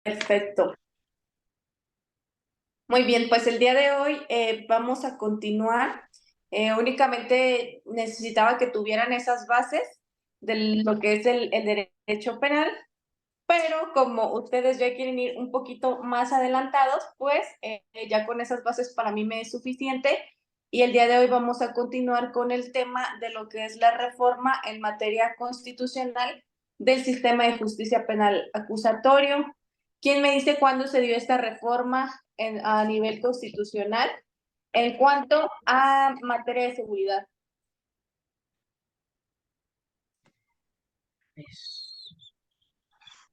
Perfecto. Muy bien, pues el día de hoy vamos a continuar. Únicamente necesitaba que tuvieran esas bases de lo que es el derecho penal, pero como ustedes ya quieren ir un poquito más adelantados, pues ya con esas bases para mí me es suficiente. Y el día de hoy vamos a continuar con el tema de lo que es la reforma en materia constitucional del sistema de justicia penal acusatorio. ¿Quién me dice cuándo se dio esta reforma a nivel constitucional en cuanto a materia de seguridad?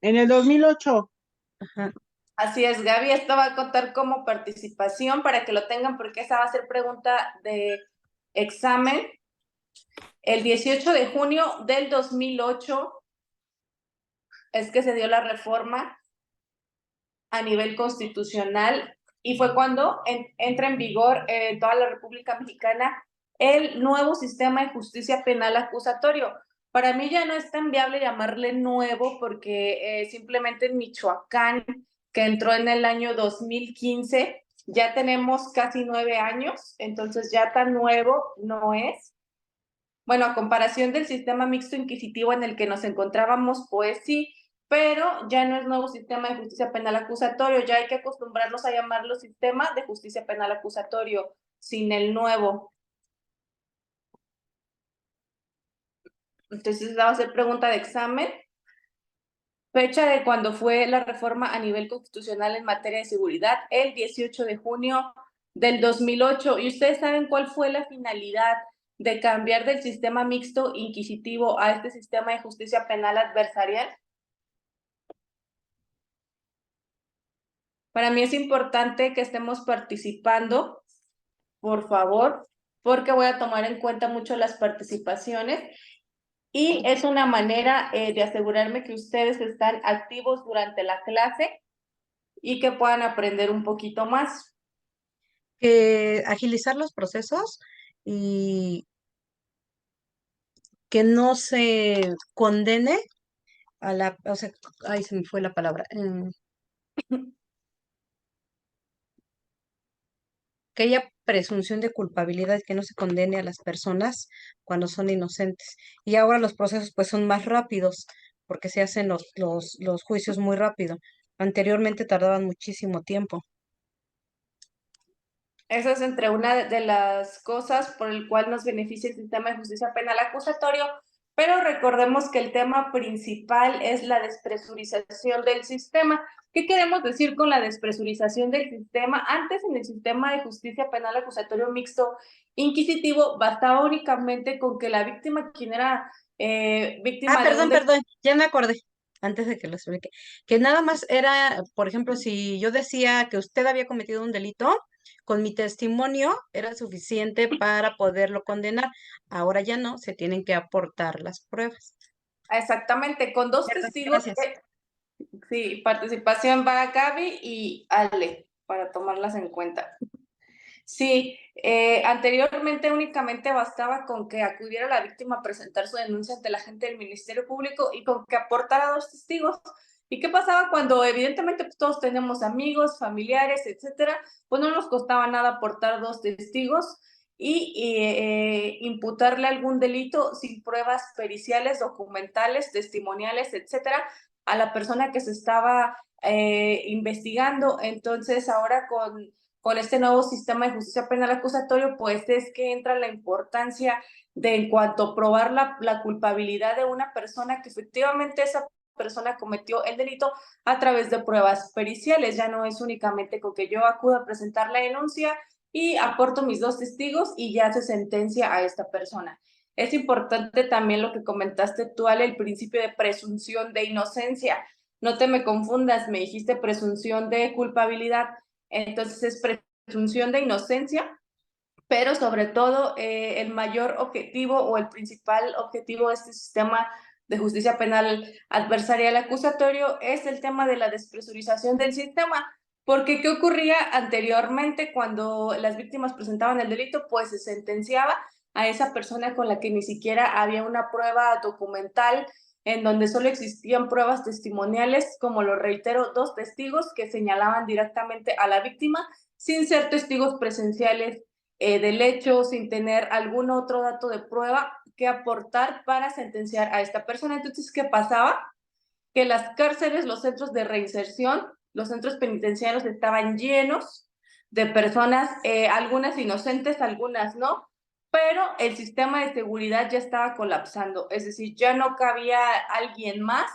En el 2008. Ajá. Así es, Gaby, esto va a contar como participación para que lo tengan porque esa va a ser pregunta de examen. El 18 de junio del 2008 es que se dio la reforma a nivel constitucional y fue cuando entra en vigor en toda la República Mexicana el nuevo sistema de justicia penal acusatorio. Para mí ya no es tan viable llamarle nuevo porque simplemente en Michoacán, que entró en el año 2015, ya tenemos casi 9 años, entonces ya tan nuevo no es. Bueno, a comparación del sistema mixto inquisitivo en el que nos encontrábamos, pues sí, pero ya no es nuevo sistema de justicia penal acusatorio, ya hay que acostumbrarnos a llamarlo sistema de justicia penal acusatorio, sin el nuevo. Entonces, va a ser pregunta de examen. Fecha de cuando fue la reforma a nivel constitucional en materia de seguridad, el 18 de junio del 2008. ¿Y ustedes saben cuál fue la finalidad de cambiar del sistema mixto inquisitivo a este sistema de justicia penal adversarial? Para mí es importante que estemos participando, por favor, porque voy a tomar en cuenta mucho las participaciones y es una manera de asegurarme que ustedes están activos durante la clase y que puedan aprender un poquito más. Agilizar los procesos y que no se condene a o sea, ay, se me fue la palabra, que haya presunción de culpabilidad, que no se condene a las personas cuando son inocentes. Y ahora los procesos pues son más rápidos porque se hacen los juicios muy rápido. Anteriormente tardaban muchísimo tiempo. Esa es entre una de las cosas por el cual nos beneficia el sistema de justicia penal acusatorio, pero recordemos que el tema principal es la despresurización del sistema. ¿Qué queremos decir con la despresurización del sistema? Antes, en el sistema de justicia penal acusatorio mixto inquisitivo, bastaba únicamente con que la víctima, quien era víctima de un Perdón, ya me acordé, antes de que lo explique, que nada más era, por ejemplo, si yo decía que usted había cometido un delito, con mi testimonio era suficiente para poderlo condenar. Ahora ya no, se tienen que aportar las pruebas. Exactamente, con dos Perdón, testigos. gracias. Sí, participación va a Gaby y Ale para tomarlas en cuenta. Sí, anteriormente únicamente bastaba con que acudiera la víctima a presentar su denuncia ante la gente del Ministerio Público y con que aportara dos testigos. ¿Y qué pasaba cuando evidentemente pues, todos tenemos amigos, familiares, etcétera? Pues no nos costaba nada aportar dos testigos y imputarle algún delito sin pruebas periciales, documentales, testimoniales, etcétera, a la persona que se estaba investigando. Entonces, ahora con este nuevo sistema de justicia penal acusatorio, pues es que entra la importancia de en cuanto a probar la culpabilidad de una persona, que efectivamente esa persona cometió el delito a través de pruebas periciales. Ya no es únicamente con que yo acuda a presentar la denuncia y aporto mis dos testigos y ya se sentencia a esta persona. Es importante también lo que comentaste tú, Ale, el principio de presunción de inocencia. No te me confundas, me dijiste presunción de culpabilidad. Entonces es presunción de inocencia, pero sobre todo el mayor objetivo o el principal objetivo de este sistema de justicia penal adversarial acusatorio es el tema de la despresurización del sistema. Porque ¿qué ocurría anteriormente cuando las víctimas presentaban el delito? Pues se sentenciaba a esa persona con la que ni siquiera había una prueba documental en donde solo existían pruebas testimoniales, como lo reitero, 2 testigos que señalaban directamente a la víctima, sin ser testigos presenciales del hecho, sin tener algún otro dato de prueba que aportar para sentenciar a esta persona. Entonces, ¿qué pasaba? Que las cárceles, los centros de reinserción, los centros penitenciarios estaban llenos de personas, algunas inocentes, algunas no, pero el sistema de seguridad ya estaba colapsando, es decir, ya no cabía alguien más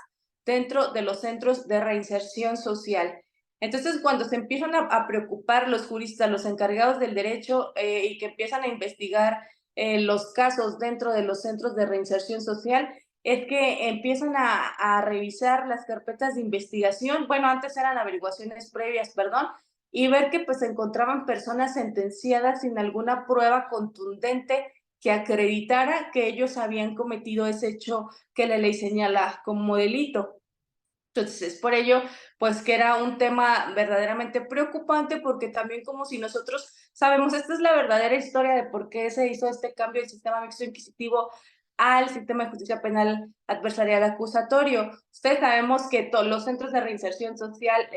dentro de los centros de reinserción social. Entonces, cuando se empiezan a preocupar los juristas, los encargados del derecho, y que empiezan a investigar los casos dentro de los centros de reinserción social, es que empiezan a revisar las carpetas de investigación, bueno, antes eran averiguaciones previas, perdón, y ver que pues se encontraban personas sentenciadas sin alguna prueba contundente que acreditara que ellos habían cometido ese hecho que la ley señala como delito. Entonces, es por ello, pues, que era un tema verdaderamente preocupante, porque también como si nosotros sabemos, esta es la verdadera historia de por qué se hizo este cambio del sistema mixto inquisitivo al sistema de justicia penal adversarial acusatorio. Ustedes sabemos que todos los centros de reinserción social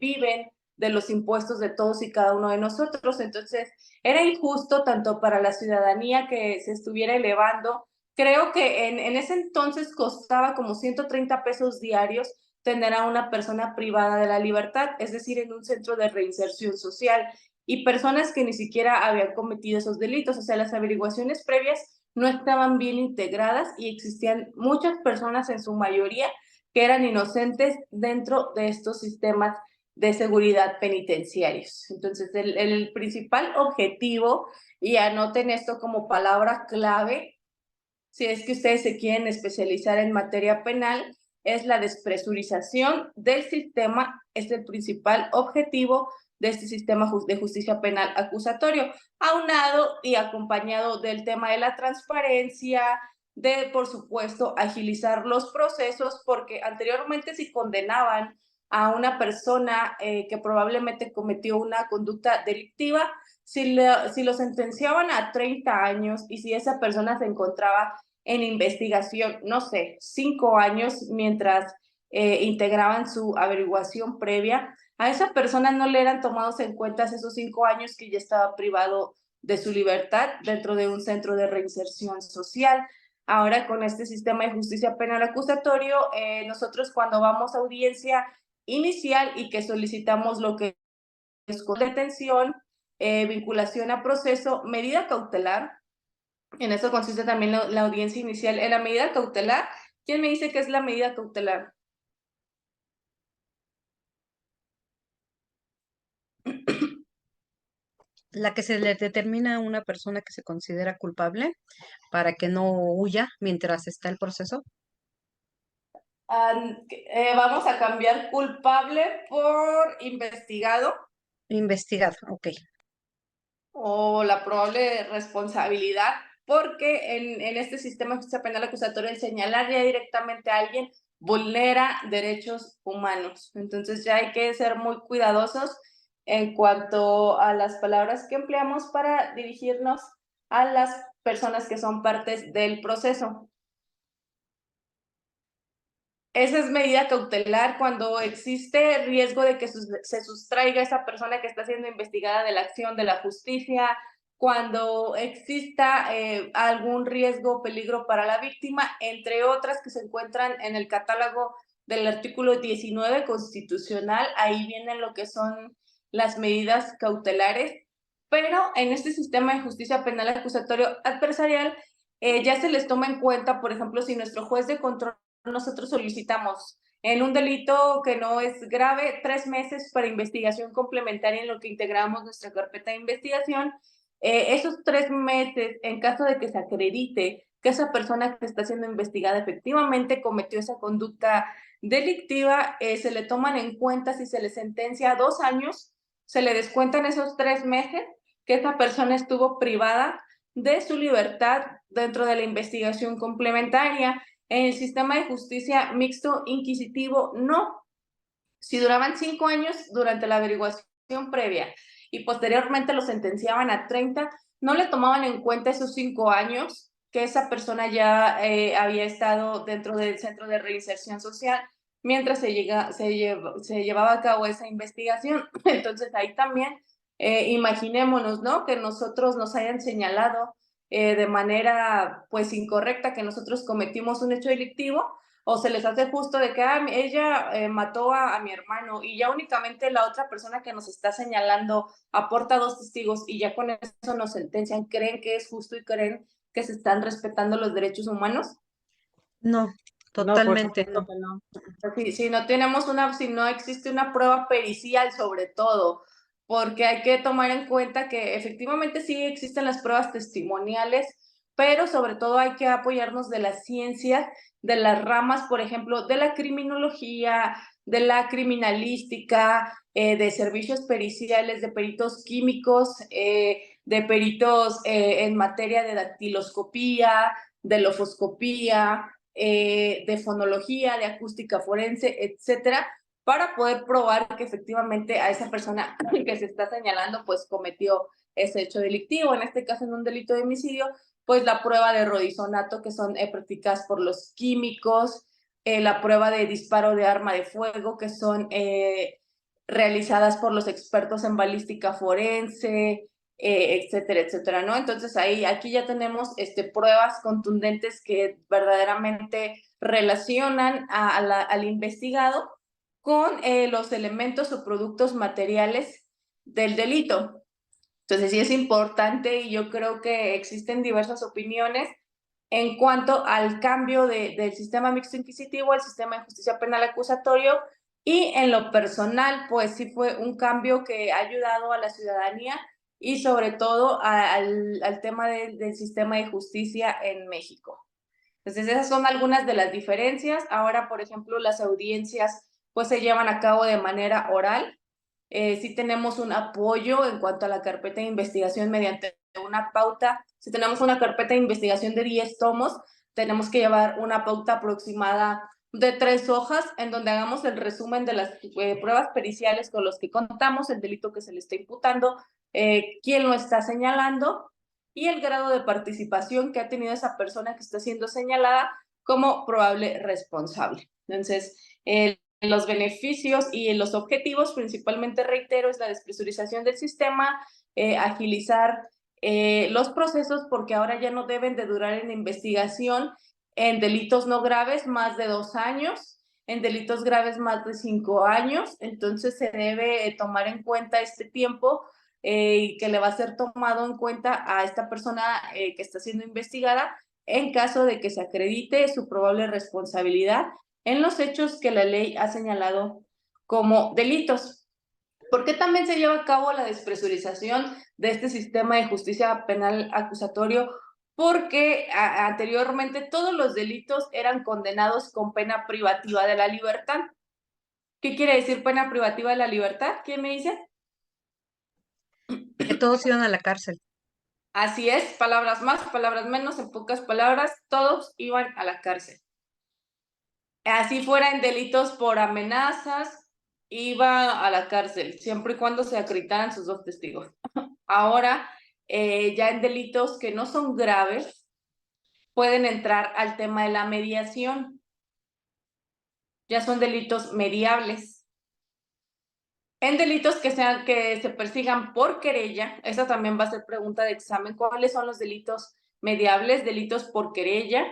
viven de los impuestos de todos y cada uno de nosotros, entonces era injusto tanto para la ciudadanía que se estuviera elevando. Creo que en ese entonces costaba como 130 pesos diarios tener a una persona privada de la libertad, es decir, en un centro de reinserción social, y personas que ni siquiera habían cometido esos delitos. O sea, las averiguaciones previas no estaban bien integradas y existían muchas personas, en su mayoría, que eran inocentes dentro de estos sistemas de seguridad penitenciarios. Entonces, el principal objetivo, y anoten esto como palabra clave, si es que ustedes se quieren especializar en materia penal, es la despresurización del sistema, es el principal objetivo de este sistema de justicia penal acusatorio, aunado y acompañado del tema de la transparencia, de, por supuesto, agilizar los procesos, porque anteriormente si condenaban a una persona que probablemente cometió una conducta delictiva, si lo sentenciaban a 30 años y si esa persona se encontraba en investigación, no sé, 5 años mientras integraban su averiguación previa, a esa persona no le eran tomados en cuenta esos 5 años que ya estaba privado de su libertad dentro de un centro de reinserción social. Ahora, con este sistema de justicia penal acusatorio, nosotros cuando vamos a audiencia inicial y que solicitamos lo que es detención, vinculación a proceso, medida cautelar, en eso consiste también la audiencia inicial. En la medida cautelar, ¿quién me dice qué es la medida cautelar? La que se le determina a una persona que se considera culpable para que no huya mientras está el proceso. Vamos a cambiar culpable por investigado Investigado, ok. o la probable responsabilidad, porque en este sistema de justicia penal acusatoria, el señalar ya directamente a alguien vulnera derechos humanos. Entonces ya hay que ser muy cuidadosos en cuanto a las palabras que empleamos para dirigirnos a las personas que son partes del proceso. Esa es medida cautelar cuando existe riesgo de que se sustraiga esa persona que está siendo investigada de la acción de la justicia, cuando exista algún riesgo o peligro para la víctima, entre otras que se encuentran en el catálogo del artículo 19 constitucional. Ahí vienen lo que son las medidas cautelares, pero en este sistema de justicia penal acusatorio adversarial ya se les toma en cuenta, por ejemplo, si nuestro juez de control, nosotros solicitamos en un delito que no es grave 3 meses para investigación complementaria en lo que integramos nuestra carpeta de investigación. Esos 3 meses, en caso de que se acredite que esa persona que está siendo investigada efectivamente cometió esa conducta delictiva, se le toman en cuenta. Si se le sentencia a 2 años, se le descuentan esos 3 meses que esa persona estuvo privada de su libertad dentro de la investigación complementaria. En el sistema de justicia mixto inquisitivo, no. Si duraban 5 años durante la averiguación previa y posteriormente lo sentenciaban a 30, no le tomaban en cuenta esos 5 años que esa persona ya había estado dentro del centro de reinserción social mientras se llevaba a cabo esa investigación. Entonces ahí también imaginémonos, ¿no? Que nosotros nos hayan señalado de manera pues incorrecta que nosotros cometimos un hecho delictivo, o se les hace justo de que ella mató a mi hermano, y ya únicamente la otra persona que nos está señalando aporta 2 testigos y ya con eso nos sentencian. ¿Creen que es justo y creen que se están respetando los derechos humanos? No, No, por totalmente supuesto no. que no. Si no existe una prueba pericial, sobre todo, porque hay que tomar en cuenta que efectivamente sí existen las pruebas testimoniales, pero sobre todo hay que apoyarnos de la ciencia, de las ramas, por ejemplo, de la criminología, de la criminalística, de servicios periciales, de peritos químicos, de peritos en materia de dactiloscopía, de lofoscopía, de fonología, de acústica forense, etcétera, para poder probar que efectivamente a esa persona que se está señalando pues cometió ese hecho delictivo. En este caso, en un delito de homicidio, pues la prueba de rodizonato, que son practicadas por los químicos, la prueba de disparo de arma de fuego, que son realizadas por los expertos en balística forense, etcétera, etcétera, ¿no? Entonces aquí ya tenemos pruebas contundentes que verdaderamente relacionan al investigado con los elementos o productos materiales del delito. Entonces sí es importante, y yo creo que existen diversas opiniones en cuanto al cambio del sistema mixto inquisitivo al sistema de justicia penal acusatorio, y en lo personal, pues sí fue un cambio que ha ayudado a la ciudadanía y sobre todo al tema del sistema de justicia en México. Entonces esas son algunas de las diferencias. Ahora, por ejemplo, las audiencias pues se llevan a cabo de manera oral. Sí tenemos un apoyo en cuanto a la carpeta de investigación mediante una pauta. Si tenemos una carpeta de investigación de 10 tomos, tenemos que llevar una pauta aproximada de 3 hojas en donde hagamos el resumen de las pruebas periciales con los que contamos, el delito que se le está imputando, quién lo está señalando y el grado de participación que ha tenido esa persona que está siendo señalada como probable responsable. Entonces, los beneficios y los objetivos, principalmente reitero, es la despresurización del sistema, agilizar los procesos, porque ahora ya no deben de durar en investigación en delitos no graves más de 2 años, en delitos graves más de 5 años. Entonces se debe tomar en cuenta este tiempo y que le va a ser tomado en cuenta a esta persona que está siendo investigada en caso de que se acredite su probable responsabilidad en los hechos que la ley ha señalado como delitos. ¿Por qué también se lleva a cabo la despresurización de este sistema de justicia penal acusatorio? Porque anteriormente todos los delitos eran condenados con pena privativa de la libertad. ¿Qué quiere decir pena privativa de la libertad? ¿Quién me dice? Que todos iban a la cárcel. Así es, palabras más, palabras menos, en pocas palabras, todos iban a la cárcel. Así fuera en delitos por amenazas, iba a la cárcel, siempre y cuando se acreditaran sus 2 testigos. Ahora, ya en delitos que no son graves, pueden entrar al tema de la mediación. Ya son delitos mediables. En delitos que se persigan por querella, esa también va a ser pregunta de examen. ¿Cuáles son los delitos mediables? Delitos por querella,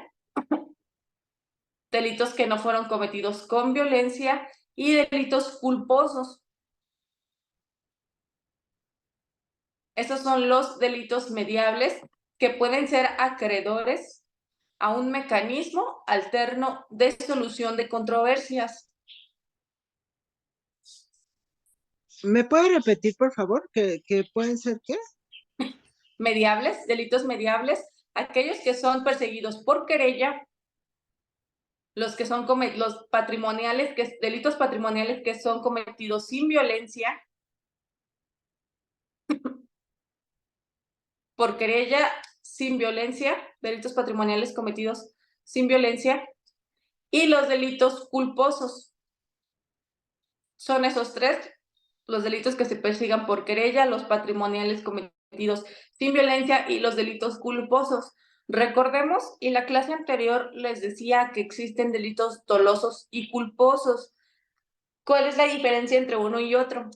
delitos que no fueron cometidos con violencia y delitos culposos. Esos son los delitos mediables que pueden ser acreedores a un mecanismo alterno de solución de controversias. ¿Me puede repetir, por favor, que pueden ser qué? Mediables, delitos mediables, aquellos que son perseguidos por querella, los que son los patrimoniales, delitos patrimoniales que son cometidos sin violencia, por querella sin violencia, delitos patrimoniales cometidos sin violencia, y los delitos culposos. Son esos 3, los delitos que se persigan por querella, los patrimoniales cometidos sin violencia y los delitos culposos. Recordemos, y la clase anterior les decía que existen delitos dolosos y culposos. ¿Cuál es la diferencia entre uno y otro?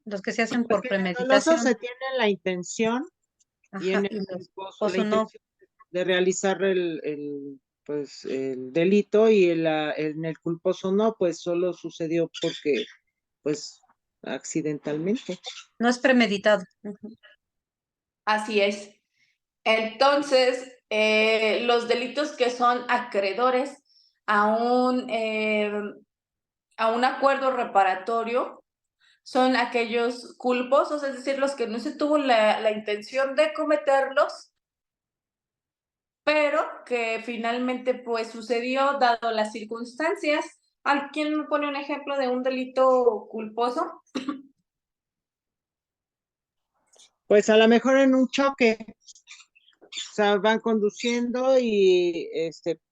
Los que se hacen Pues por que en el doloso premeditación. se tiene la intención y en Ajá, el y los culposo la culposos no. intención de realizar pues, el delito y en el culposo no, pues solo sucedió porque, pues, accidentalmente. No es premeditado. Ujú. Así es. Entonces, los delitos que son acreedores a un acuerdo reparatorio son aquellos culposos, es decir, los que no se tuvo la intención de cometerlos, pero que finalmente pues sucedió dado las circunstancias. ¿Quién me pone un ejemplo de un delito culposo? Pues a lo mejor en un choque, o sea, van conduciendo y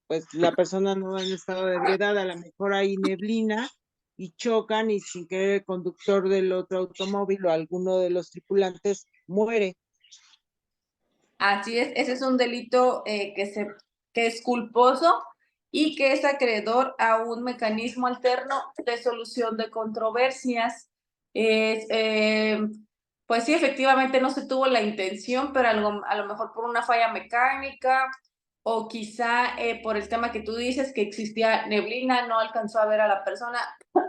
pues la persona no va en estado de ebriedad, a lo mejor hay neblina y chocan y sin querer el conductor del otro automóvil o alguno de los tripulantes muere. Así es, ese es un delito que es culposo y que es acreedor a un mecanismo alterno de solución de controversias. Es, pues sí, efectivamente no se tuvo la intención, pero a lo mejor por una falla mecánica o quizá por el tema que tú dices, que existía neblina, no alcanzó a ver a la persona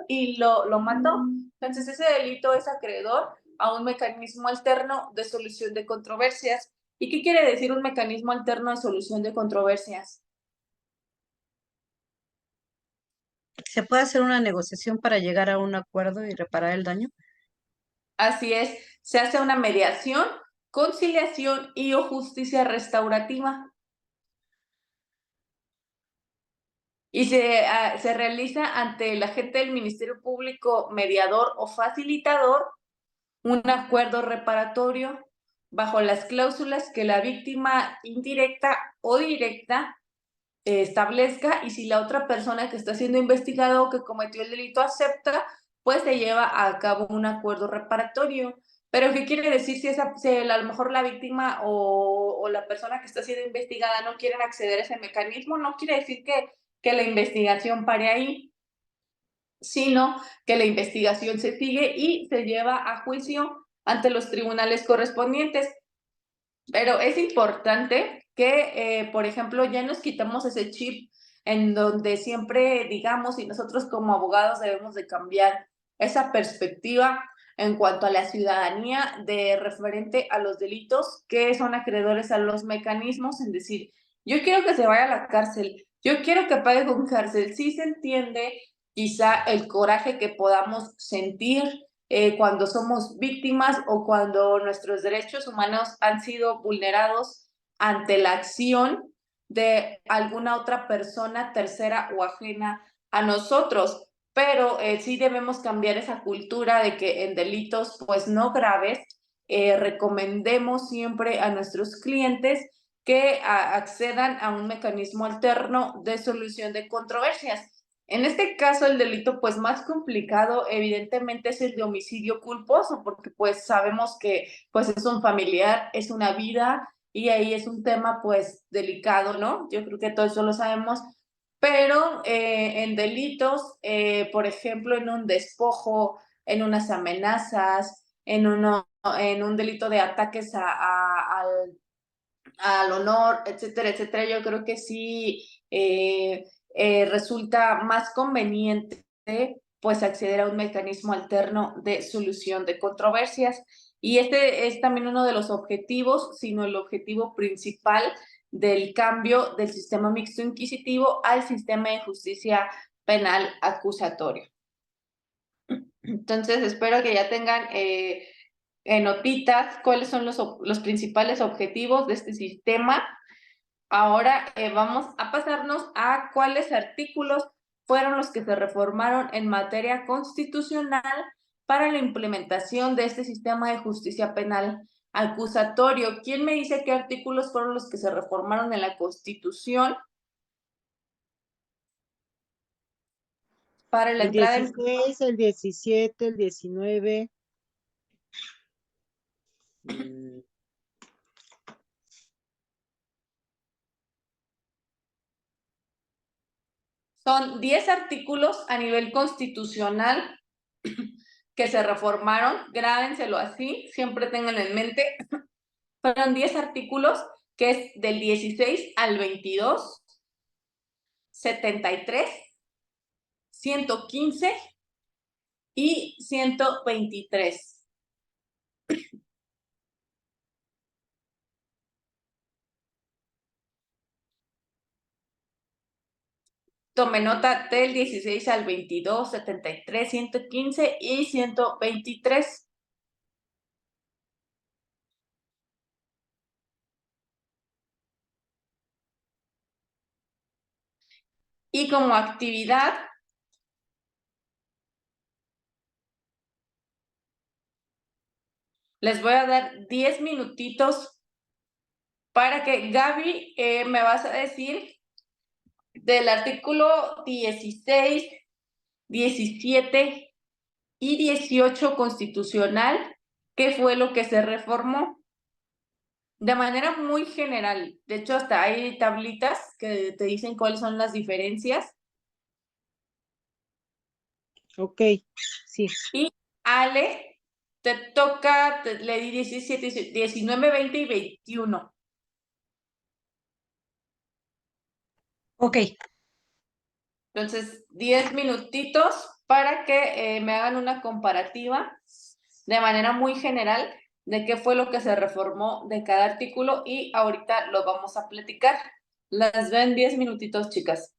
y lo mató. Entonces ese delito es acreedor a un mecanismo alterno de solución de controversias. ¿Y qué quiere decir un mecanismo alterno de solución de controversias? ¿Se puede hacer una negociación para llegar a un acuerdo y reparar el daño? Así es, se hace una mediación, conciliación y o justicia restaurativa. Y se realiza ante el agente del Ministerio Público mediador o facilitador un acuerdo reparatorio bajo las cláusulas que la víctima indirecta o directa establezca, y si la otra persona que está siendo investigada o que cometió el delito acepta, pues se lleva a cabo un acuerdo reparatorio. Pero ¿qué quiere decir si a lo mejor la víctima o la persona que está siendo investigada no quieren acceder a ese mecanismo? No quiere decir que la investigación pare ahí, sino que la investigación se sigue y se lleva a juicio ante los tribunales correspondientes. Pero es importante que, por ejemplo, ya nos quitamos ese chip en donde siempre digamos, y nosotros como abogados debemos de cambiar esa perspectiva en cuanto a la ciudadanía de referente a los delitos que son acreedores a los mecanismos, en decir, yo quiero que se vaya a la cárcel, yo quiero que pague con cárcel. Sí se entiende quizá el coraje que podamos sentir cuando somos víctimas o cuando nuestros derechos humanos han sido vulnerados ante la acción de alguna otra persona tercera o ajena a nosotros. Pero sí debemos cambiar esa cultura de que en delitos pues no graves recomendemos siempre a nuestros clientes que accedan a un mecanismo alterno de solución de controversias. En este caso, el delito pues más complicado evidentemente es el de homicidio culposo, porque pues sabemos que pues es un familiar, es una vida y ahí es un tema pues delicado, ¿no? Yo creo que todo eso lo sabemos, pero en delitos, por ejemplo, en un despojo, en unas amenazas, en un delito de ataques al honor, etcétera, etcétera, yo creo que sí resulta más conveniente pues acceder a un mecanismo alterno de solución de controversias. Y este es también uno de los objetivos, sino el objetivo principal del cambio del sistema mixto inquisitivo al sistema de justicia penal acusatorio. Entonces, espero que ya tengan notitas cuáles son los principales objetivos de este sistema. Ahora vamos a pasarnos a cuáles artículos fueron los que se reformaron en materia constitucional para la implementación de este sistema de justicia penal acusatorio. ¿Quién me dice qué artículos fueron los que se reformaron en la Constitución para la El entrada en... 16, el 17, el 19, Son 10 artículos a nivel constitucional que se reformaron, grábenselo así, siempre tengan en mente. Fueron 10 artículos, que es del 16 al 22, 73, 115 y 123. Tome nota del 16 al 22, 73, 115 y 123. Y como actividad, les voy a dar 10 minutitos para que Gaby me vas a decir del artículo 16, 17 y 18 constitucional, qué fue lo que se reformó. De manera muy general, de hecho hasta hay tablitas que te dicen cuáles son las diferencias. Ok, sí. Y Ale, te toca, le di 17, 19, 20 y 21. Ok, Entonces, 10 minutitos para que me hagan una comparativa de manera muy general de qué fue lo que se reformó de cada artículo y ahorita lo vamos a platicar. Las ven 10 minutitos, chicas.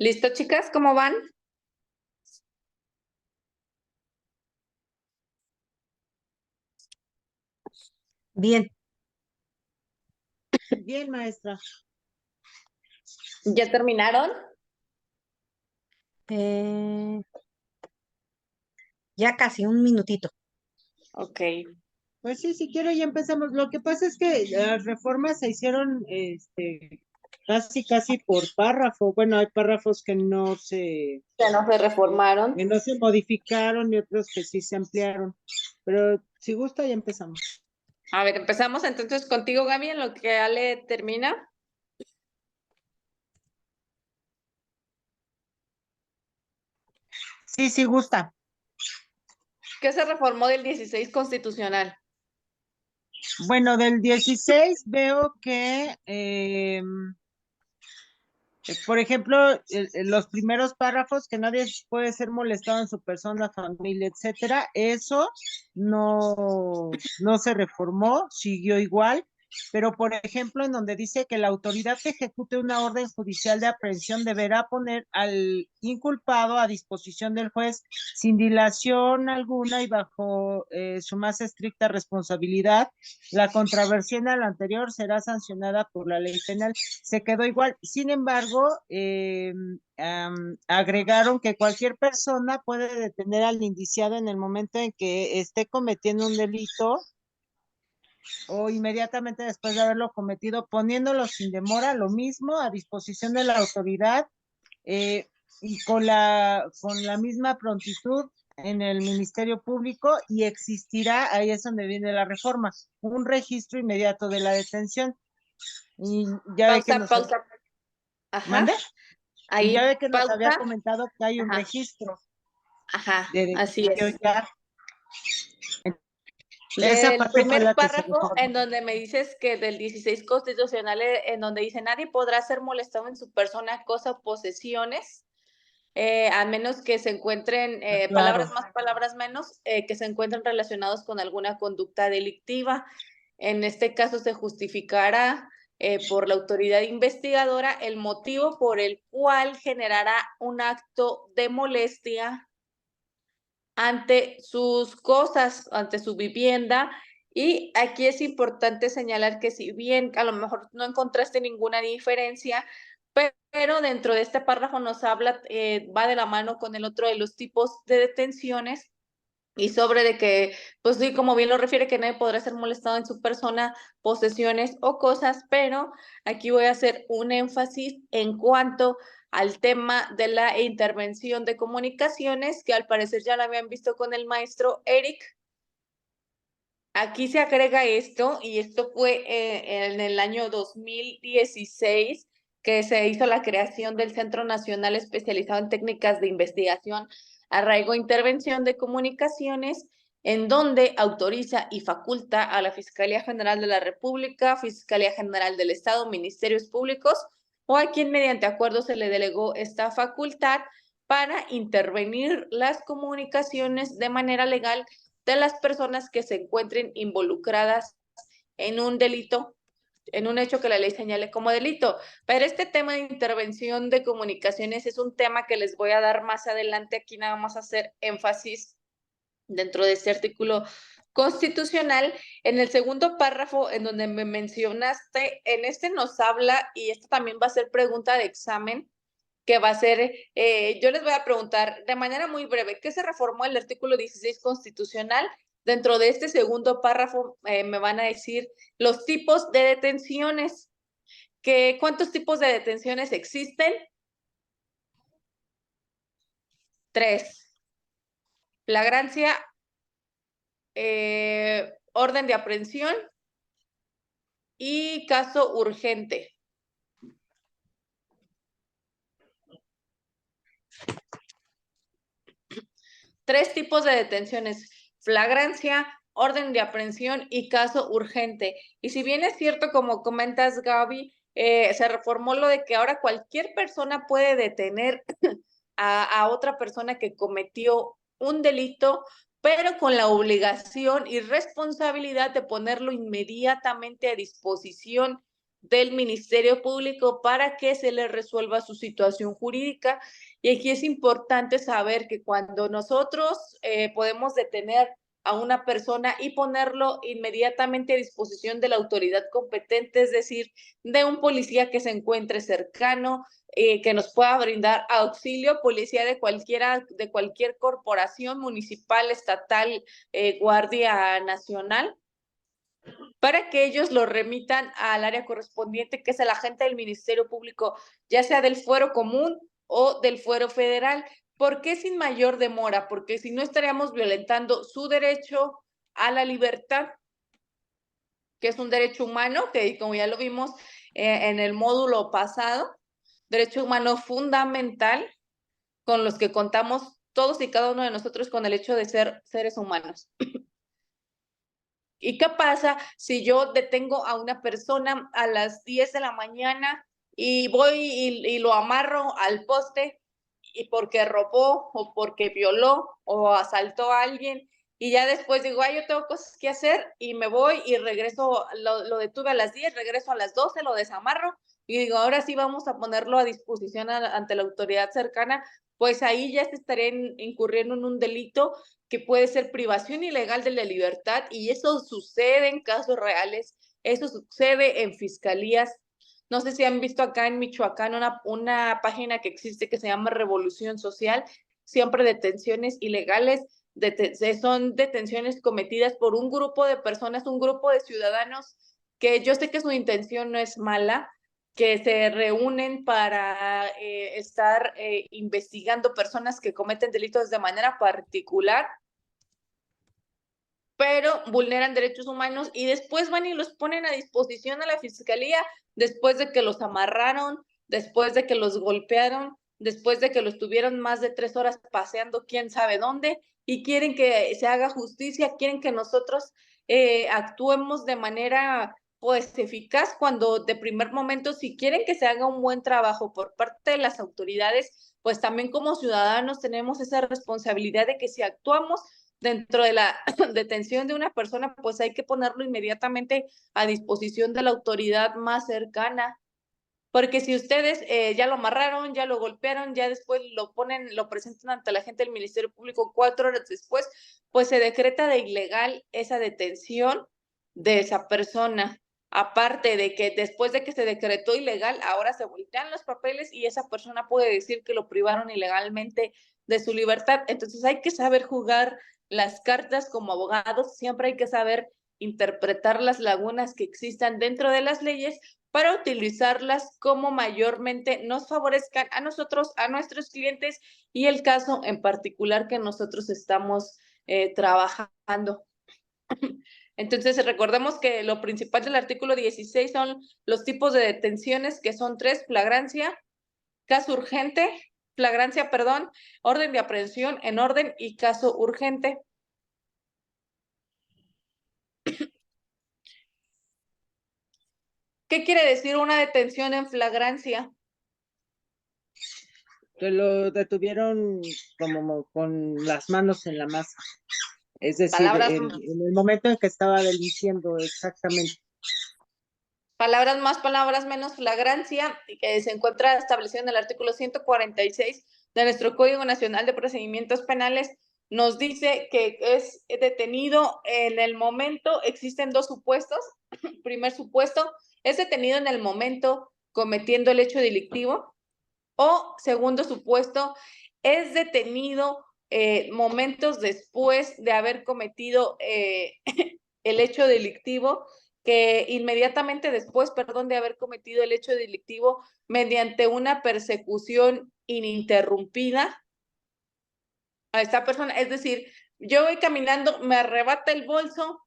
¿Listo, chicas? ¿Cómo van? Bien. Bien, maestra. ¿Ya terminaron? Eh, ya casi un minutito. Ok. Pues sí, si quiero ya empezamos. Lo que pasa es que las reformas se hicieron casi por párrafo. Bueno, hay párrafos Ya no se reformaron. que no se modificaron y otros que sí se ampliaron. Pero si gusta ya empezamos. A ver, empezamos entonces contigo, Gaby, en lo que Ale termina. Sí, sí gusta. ¿Qué se reformó del 16 constitucional? Bueno, del 16 veo que por ejemplo, los primeros párrafos, que nadie puede ser molestado en su persona, familia, etcétera, eso no se reformó, siguió igual, pero por ejemplo, en donde dice que la autoridad que ejecute una orden judicial de aprehensión deberá poner al inculpado a disposición del juez sin dilación alguna y bajo su más estricta responsabilidad. La contraversión a la anterior será sancionada por la ley penal. Se quedó igual. Sin embargo, agregaron que cualquier persona puede detener al indiciado en el momento en que esté cometiendo un delito o inmediatamente después de haberlo cometido, poniéndolo sin demora, lo mismo, a disposición de la autoridad eh, y con la misma prontitud en el Ministerio Público, y existirá, ahí es donde viene la reforma, un registro inmediato de la detención. Y ya ve que Pausa, pausa. ¿mande? Ajá. Y ya Ahí, ve que nos había pausa. comentado que hay un Ajá. registro Ajá. de Así detención es. ya. Esa Del parte fue primer la que se párrafo reformó. en donde me dices que del 16 constitucional, en donde dice nadie podrá ser molestado en su persona, cosa o posesiones, a menos que se encuentren, Claro. palabras más, palabras menos, que se encuentren relacionados con alguna conducta delictiva. En este caso se justificará por la autoridad investigadora el motivo por el cual generará un acto de molestia ante sus cosas, ante su vivienda. Y aquí es importante señalar que si bien a lo mejor no encontraste ninguna diferencia, pero dentro de este párrafo nos habla, va de la mano con el otro de los tipos de detenciones y sobre de que, pues sí, como bien lo refiere, que nadie podrá ser molestado en su persona, posesiones o cosas, pero aquí voy a hacer un énfasis en cuanto al tema de la intervención de comunicaciones, que al parecer ya la habían visto con el maestro Eric. Aquí se agrega esto, y esto fue en el año 2016 que se hizo la creación del Centro Nacional Especializado en Técnicas de Investigación, Arraigo e Intervención de Comunicaciones, en donde autoriza y faculta a la Fiscalía General de la República, Fiscalía General del Estado, Ministerios Públicos o a quien mediante acuerdo se le delegó esta facultad para intervenir las comunicaciones de manera legal de las personas que se encuentren involucradas en un delito, en un hecho que la ley señale como delito. Pero este tema de intervención de comunicaciones es un tema que les voy a dar más adelante. Aquí nada más hacer énfasis dentro de este artículo constitucional. En el segundo párrafo, en donde me mencionaste, en este nos habla, y esto también va a ser pregunta de examen, que va a ser, yo les voy a preguntar de manera muy breve, ¿qué se reformó el artículo 16 constitucional? Dentro de este segundo párrafo me van a decir los tipos de detenciones, ¿cuántos tipos de detenciones existen? 3. Flagrancia, orden de aprehensión y caso urgente. Tres tipos de detenciones: flagrancia, orden de aprehensión y caso urgente. Y si bien es cierto, como comentas, Gaby, se reformó lo de que ahora cualquier persona puede detener a otra persona que cometió un delito, pero con la obligación y responsabilidad de ponerlo inmediatamente a disposición del Ministerio Público para que se le resuelva su situación jurídica. Y aquí es importante saber que cuando nosotros podemos detener a una persona y ponerlo inmediatamente a disposición de la autoridad competente, es decir, de un policía que se encuentre cercano, que nos pueda brindar auxilio, policía de cualquier corporación municipal, estatal, Guardia Nacional, para que ellos lo remitan al área correspondiente, que es el agente del Ministerio Público, ya sea del fuero común o del fuero federal. ¿Por qué sin mayor demora? Porque si no estaríamos violentando su derecho a la libertad, que es un derecho humano, que como ya lo vimos en el módulo pasado, derecho humano fundamental con los que contamos todos y cada uno de nosotros con el hecho de ser seres humanos. ¿Y qué pasa si yo detengo a una persona a las 10 de la mañana y voy y lo amarro al poste y porque robó o porque violó o asaltó a alguien y ya después digo, ay, yo tengo cosas que hacer y me voy y regreso, lo detuve a las 10, regreso a las 12, lo desamarro y digo, ahora sí vamos a ponerlo a disposición ante la autoridad cercana, pues ahí ya se estaría incurriendo en un delito que puede ser privación ilegal de la libertad, y eso sucede en casos reales, eso sucede en fiscalías. No sé si han visto acá en Michoacán una página que existe que se llama Revolución Social, siempre detenciones ilegales, son detenciones cometidas por un grupo de personas, un grupo de ciudadanos, que yo sé que su intención no es mala, que se reúnen para estar investigando personas que cometen delitos de manera particular, pero vulneran derechos humanos y después van y los ponen a disposición a la fiscalía después de que los amarraron, después de que los golpearon, después de que los tuvieron más de 3 horas paseando quién sabe dónde, y quieren que se haga justicia, quieren que nosotros actuemos de manera pues eficaz, cuando de primer momento, si quieren que se haga un buen trabajo por parte de las autoridades, pues también como ciudadanos tenemos esa responsabilidad de que si actuamos dentro de la detención de una persona, pues hay que ponerlo inmediatamente a disposición de la autoridad más cercana. Porque si ustedes ya lo amarraron, ya lo golpearon, ya después lo presentan ante la gente del Ministerio Público 4 horas después, pues se decreta de ilegal esa detención de esa persona. Aparte de que después de que se decretó ilegal, ahora se voltean los papeles y esa persona puede decir que lo privaron ilegalmente de su libertad. Entonces hay que saber jugar las cartas como abogados, siempre hay que saber interpretar las lagunas que existan dentro de las leyes para utilizarlas como mayormente nos favorezcan a nosotros, a nuestros clientes y el caso en particular que nosotros estamos trabajando. Entonces, recordemos que lo principal del artículo 16 son los tipos de detenciones, que son 3: flagrancia, caso urgente, flagrancia, perdón, orden de aprehensión en orden y caso urgente. ¿Qué quiere decir una detención en flagrancia? Que lo detuvieron como con las manos en la masa. Es decir, en el momento en que estaba diciendo exactamente. Palabras más, palabras menos, flagrancia, que se encuentra establecido en el artículo 146 de nuestro Código Nacional de Procedimientos Penales, nos dice que es detenido en el momento, existen 2 supuestos. Primer supuesto, es detenido en el momento cometiendo el hecho delictivo, o segundo supuesto, es detenido momentos después de haber cometido el hecho delictivo, que inmediatamente después, perdón, de haber cometido el hecho delictivo, mediante una persecución ininterrumpida a esta persona. Es decir, yo voy caminando, me arrebata el bolso,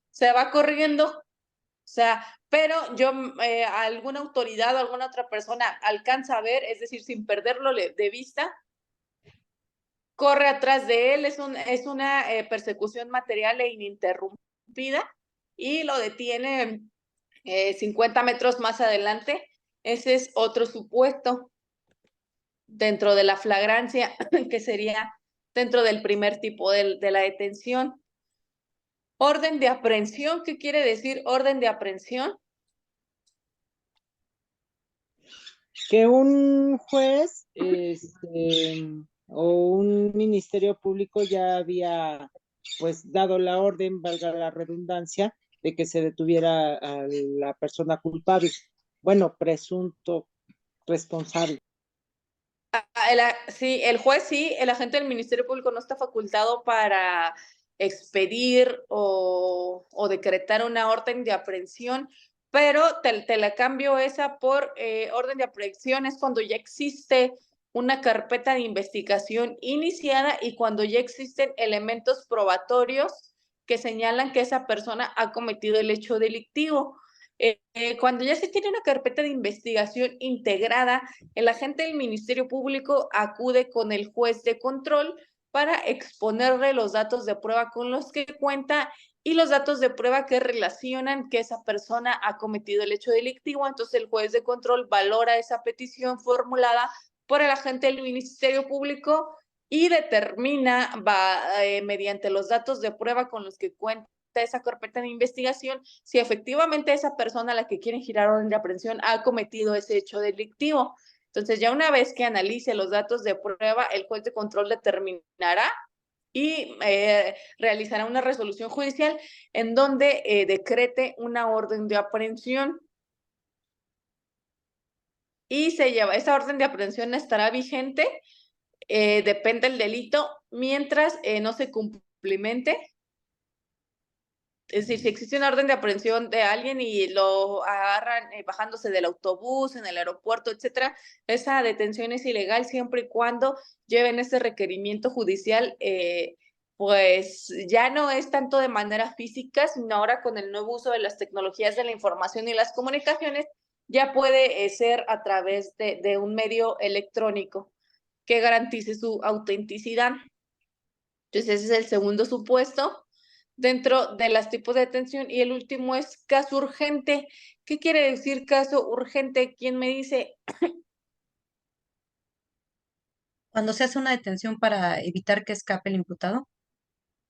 se va corriendo, o sea, pero yo, alguna autoridad o alguna otra persona alcanza a ver, es decir, sin perderlo de vista, corre atrás de él, es una persecución material e ininterrumpida, y lo detiene 50 metros más adelante. Ese es otro supuesto dentro de la flagrancia, que sería dentro del primer tipo de la detención. Orden de aprehensión, ¿qué quiere decir orden de aprehensión? que un juez o un ministerio público ya había pues dado la orden, valga la redundancia, de que se detuviera a la persona culpable, bueno, presunto responsable. Sí, el juez sí, el agente del Ministerio Público no está facultado para expedir o decretar una orden de aprehensión, pero te la cambio esa por orden de aprehensión es cuando ya existe una carpeta de investigación iniciada y cuando ya existen elementos probatorios que señalan que esa persona ha cometido el hecho delictivo. Cuando ya se tiene una carpeta de investigación integrada, el agente del Ministerio Público acude con el juez de control para exponerle los datos de prueba con los que cuenta y los datos de prueba que relacionan que esa persona ha cometido el hecho delictivo. Entonces el juez de control valora esa petición formulada por el agente del Ministerio Público y determina, mediante los datos de prueba con los que cuenta esa carpeta de investigación, si efectivamente esa persona a la que quieren girar orden de aprehensión ha cometido ese hecho delictivo. Entonces, ya una vez que analice los datos de prueba, el juez de control determinará y realizará una resolución judicial en donde decrete una orden de aprehensión. Y esa orden de aprehensión estará vigente, depende del delito, mientras no se cumplimente. Es decir, si existe una orden de aprehensión de alguien y lo agarran bajándose del autobús, en el aeropuerto, etcétera, esa detención es ilegal siempre y cuando lleven ese requerimiento judicial, pues ya no es tanto de manera física, sino ahora con el nuevo uso de las tecnologías de la información y las comunicaciones, ya puede ser a través de un medio electrónico que garantice su autenticidad. Entonces, ese es el segundo supuesto dentro de los tipos de detención. Y el último es caso urgente. ¿Qué quiere decir caso urgente? ¿Quién me dice? Cuando se hace una detención para evitar que escape el imputado.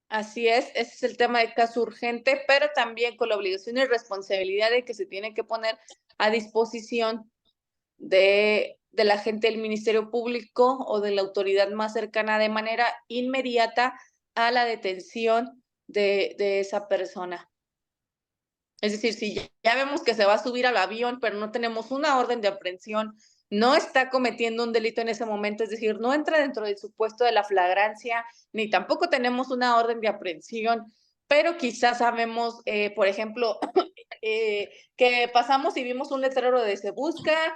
Así es, ese es el tema de caso urgente, pero también con la obligación y responsabilidad de que se tiene que poner a disposición del agente del Ministerio Público o de la autoridad más cercana de manera inmediata a la detención de esa persona. Es decir, si ya vemos que se va a subir al avión, pero no tenemos una orden de aprehensión, no está cometiendo un delito en ese momento, es decir, no entra dentro del supuesto de la flagrancia, ni tampoco tenemos una orden de aprehensión, pero quizás sabemos, por ejemplo, que pasamos y vimos un letrero de se busca,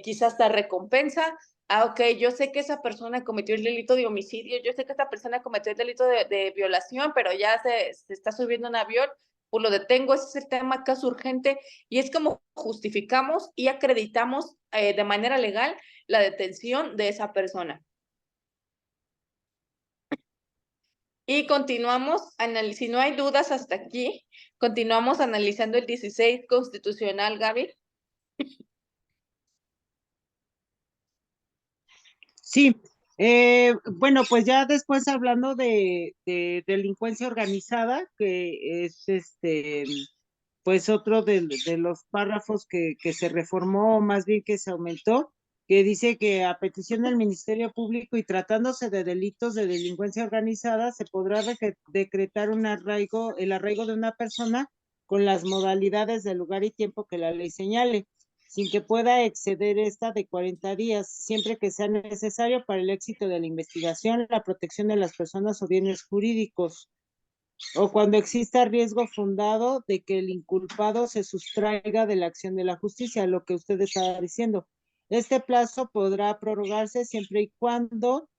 quizás hasta recompensa. Ah, ok, yo sé que esa persona cometió el delito de homicidio, yo sé que esa persona cometió el delito de violación, pero ya se está subiendo un avión, pues lo detengo. Ese es el tema caso urgente y es como justificamos y acreditamos de manera legal la detención de esa persona. Y continuamos, si no hay dudas hasta aquí, continuamos analizando el 16 constitucional, Gaby. Sí, bueno, pues ya después hablando de delincuencia organizada, que es pues otro de los párrafos que se reformó, más bien que se aumentó, que dice que a petición del Ministerio Público y tratándose de delitos de delincuencia organizada, se podrá decretar el arraigo de una persona con las modalidades de lugar y tiempo que la ley señale, sin que pueda exceder esta de 40 días, siempre que sea necesario para el éxito de la investigación, la protección de las personas o bienes jurídicos, o cuando exista riesgo fundado de que el inculpado se sustraiga de la acción de la justicia, lo que usted estaba diciendo. Este plazo podrá prorrogarse siempre y cuando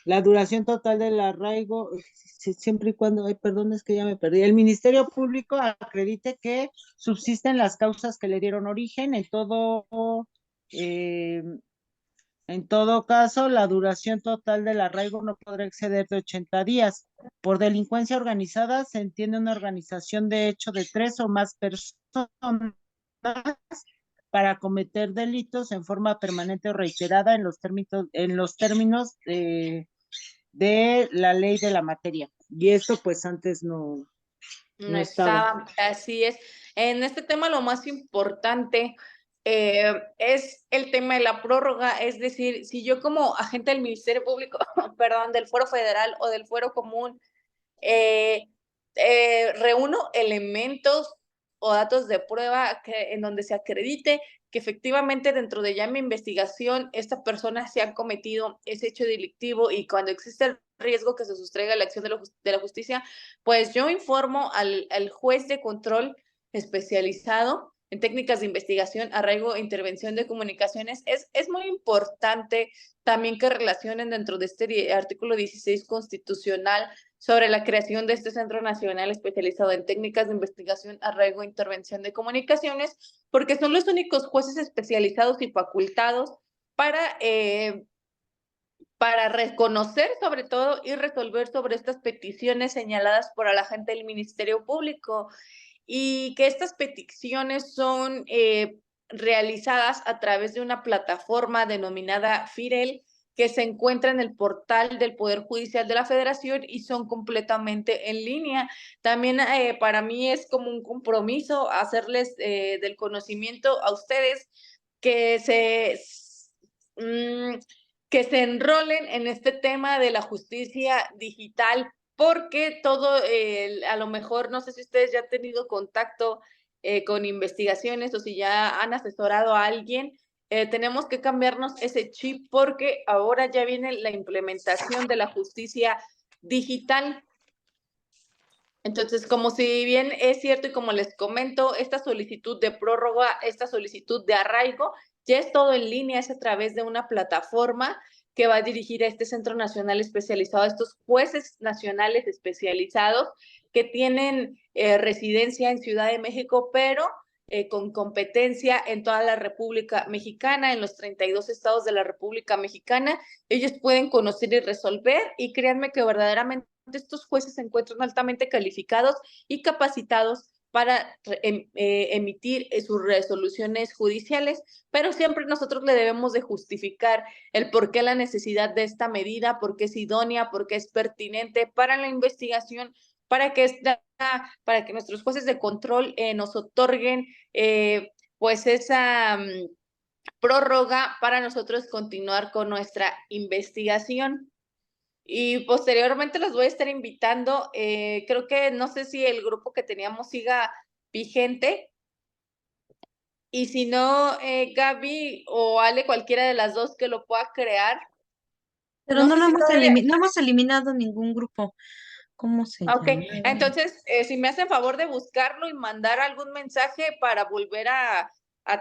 la duración total del arraigo, siempre y cuando, perdón, es que ya me perdí, el Ministerio Público acredite que subsisten las causas que le dieron origen, en todo caso, la duración total del arraigo no podrá exceder de 80 días. Por delincuencia organizada se entiende una organización de hecho de 3 o más personas para cometer delitos en forma permanente o reiterada en los términos de la ley de la materia. Y esto pues antes no No estaba. está, así es. En este tema lo más importante es el tema de la prórroga, es decir, si yo como agente del Ministerio Público, perdón, del Fuero Federal o del Fuero Común, reúno elementos o datos de prueba en donde se acredite que efectivamente dentro de ya mi investigación esta persona se ha cometido ese hecho delictivo y cuando existe el riesgo que se sustraiga la acción de la justicia, pues yo informo al juez de control especializado en técnicas de investigación, arraigo e intervención de comunicaciones. Es muy importante también que relacionen dentro de este artículo 16 constitucional sobre la creación de este Centro Nacional especializado en técnicas de investigación, arraigo e intervención de comunicaciones, porque son los únicos jueces especializados y facultados para reconocer sobre todo y resolver sobre estas peticiones señaladas por el agente del Ministerio Público y que estas peticiones son realizadas a través de una plataforma denominada FIREL, que se encuentra en el portal del Poder Judicial de la Federación y son completamente en línea. También para mí es como un compromiso hacerles del conocimiento a ustedes que que se enrolen en este tema de la justicia digital, porque todo, a lo mejor, no sé si ustedes ya han tenido contacto con investigaciones o si ya han asesorado a alguien, tenemos que cambiarnos ese chip porque ahora ya viene la implementación de la justicia digital. Entonces, como si bien es cierto y como les comento, esta solicitud de prórroga, esta solicitud de arraigo, ya es todo en línea, es a través de una plataforma que va a dirigir a este Centro Nacional especializado, a estos jueces nacionales especializados que tienen residencia en Ciudad de México, pero con competencia en toda la República Mexicana, en los 32 estados de la República Mexicana. Ellos pueden conocer y resolver y créanme que verdaderamente estos jueces se encuentran altamente calificados y capacitados para emitir sus resoluciones judiciales, pero siempre nosotros le debemos de justificar el por qué la necesidad de esta medida, por qué es idónea, por qué es pertinente para la investigación, para que nuestros jueces de control nos otorguen pues esa prórroga para nosotros continuar con nuestra investigación. Y posteriormente los voy a estar invitando. Creo que no sé si el grupo que teníamos siga vigente. Y si no, Gaby o Ale, cualquiera de las dos que lo pueda crear. Pero No no sé lo si hemos todavía. no hemos eliminado ningún grupo. ¿Cómo se Ok, llama? entonces, si me hacen favor de buscarlo y mandar algún mensaje para volver a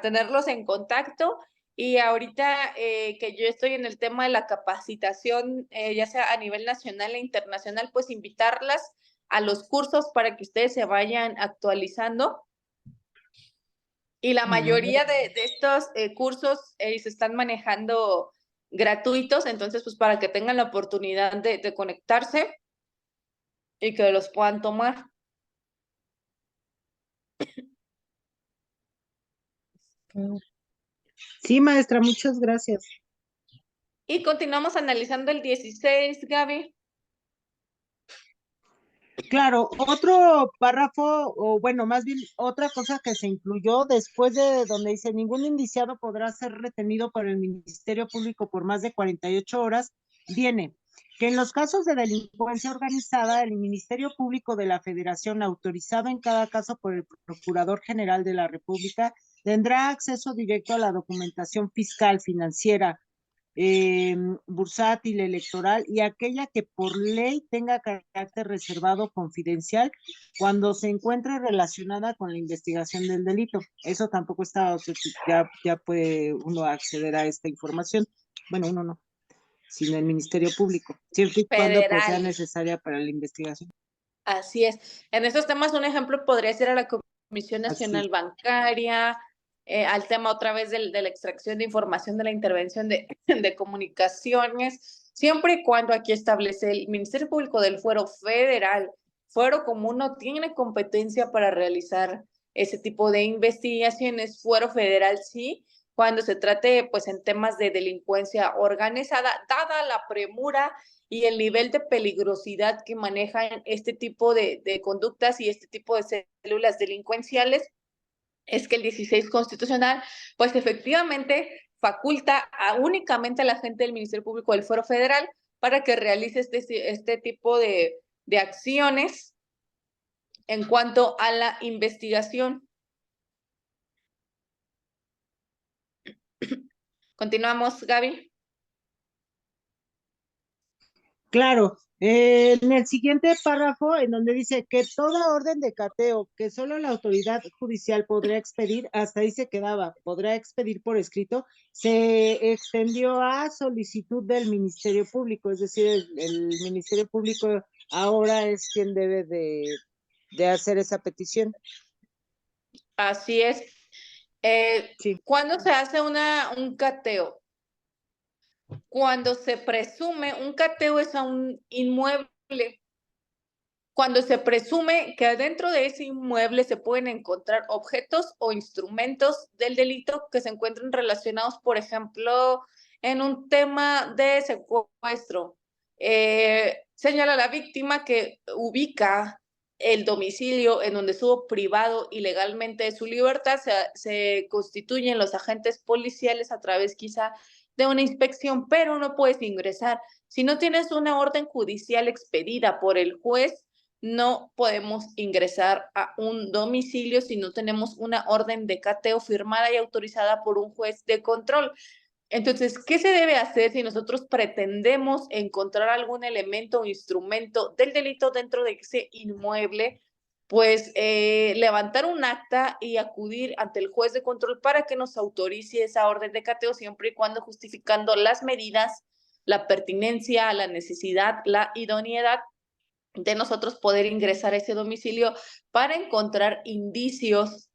tenerlos en contacto. Y ahorita que yo estoy en el tema de la capacitación, ya sea a nivel nacional e internacional, pues invitarlas a los cursos para que ustedes se vayan actualizando. Y la mayoría de estos cursos se están manejando gratuitos, entonces pues para que tengan la oportunidad de conectarse y que los puedan tomar. Sí, maestra, muchas gracias. Y continuamos analizando el 16, Gaby. Claro, otro párrafo, o bueno, más bien otra cosa que se incluyó después de donde dice ningún indiciado podrá ser retenido por el Ministerio Público por más de 48 horas, viene que en los casos de delincuencia organizada, el Ministerio Público de la Federación, autorizado en cada caso por el Procurador General de la República, tendrá acceso directo a la documentación fiscal, financiera, bursátil, electoral y aquella que por ley tenga carácter reservado confidencial cuando se encuentre relacionada con la investigación del delito. Eso tampoco está, o sea, ya puede uno acceder a esta información. Bueno, uno no, sino el Ministerio Público, siempre y cuando pues, sea Federal. necesaria para la investigación. Así es. En estos temas, un ejemplo podría ser a la Comisión Así. Nacional Bancaria, al tema otra vez de la extracción de información de la intervención de comunicaciones, siempre y cuando aquí establece el Ministerio Público del Fuero Federal, Fuero Común no tiene competencia para realizar ese tipo de investigaciones, Fuero Federal sí, cuando se trate pues en temas de delincuencia organizada, dada la premura y el nivel de peligrosidad que manejan este tipo de conductas y este tipo de células delincuenciales, es que el 16 constitucional, pues efectivamente faculta únicamente a la gente del Ministerio Público del Fuero Federal para que realice este tipo de acciones en cuanto a la investigación. Continuamos, Gaby. Claro, en el siguiente párrafo, en donde dice que toda orden de cateo que solo la autoridad judicial podrá expedir, hasta ahí se quedaba, podrá expedir por escrito, se extendió a solicitud del Ministerio Público, es decir, el Ministerio Público ahora es quien debe de hacer esa petición. Así es. Sí. ¿Cuándo se hace un cateo? Cuando se presume, un cateo es a un inmueble. Cuando se presume que adentro de ese inmueble se pueden encontrar objetos o instrumentos del delito que se encuentren relacionados, por ejemplo, en un tema de secuestro. Señala la víctima que ubica el domicilio en donde estuvo privado ilegalmente de su libertad, se constituyen los agentes policiales a través quizá de una inspección, pero no puedes ingresar. Si no tienes una orden judicial expedida por el juez, no podemos ingresar a un domicilio si no tenemos una orden de cateo firmada y autorizada por un juez de control. Entonces, ¿qué se debe hacer si nosotros pretendemos encontrar algún elemento o instrumento del delito dentro de ese inmueble? Pues levantar un acta y acudir ante el juez de control para que nos autorice esa orden de cateo, siempre y cuando justificando las medidas, la pertinencia, la necesidad, la idoneidad de nosotros poder ingresar a ese domicilio para encontrar indicios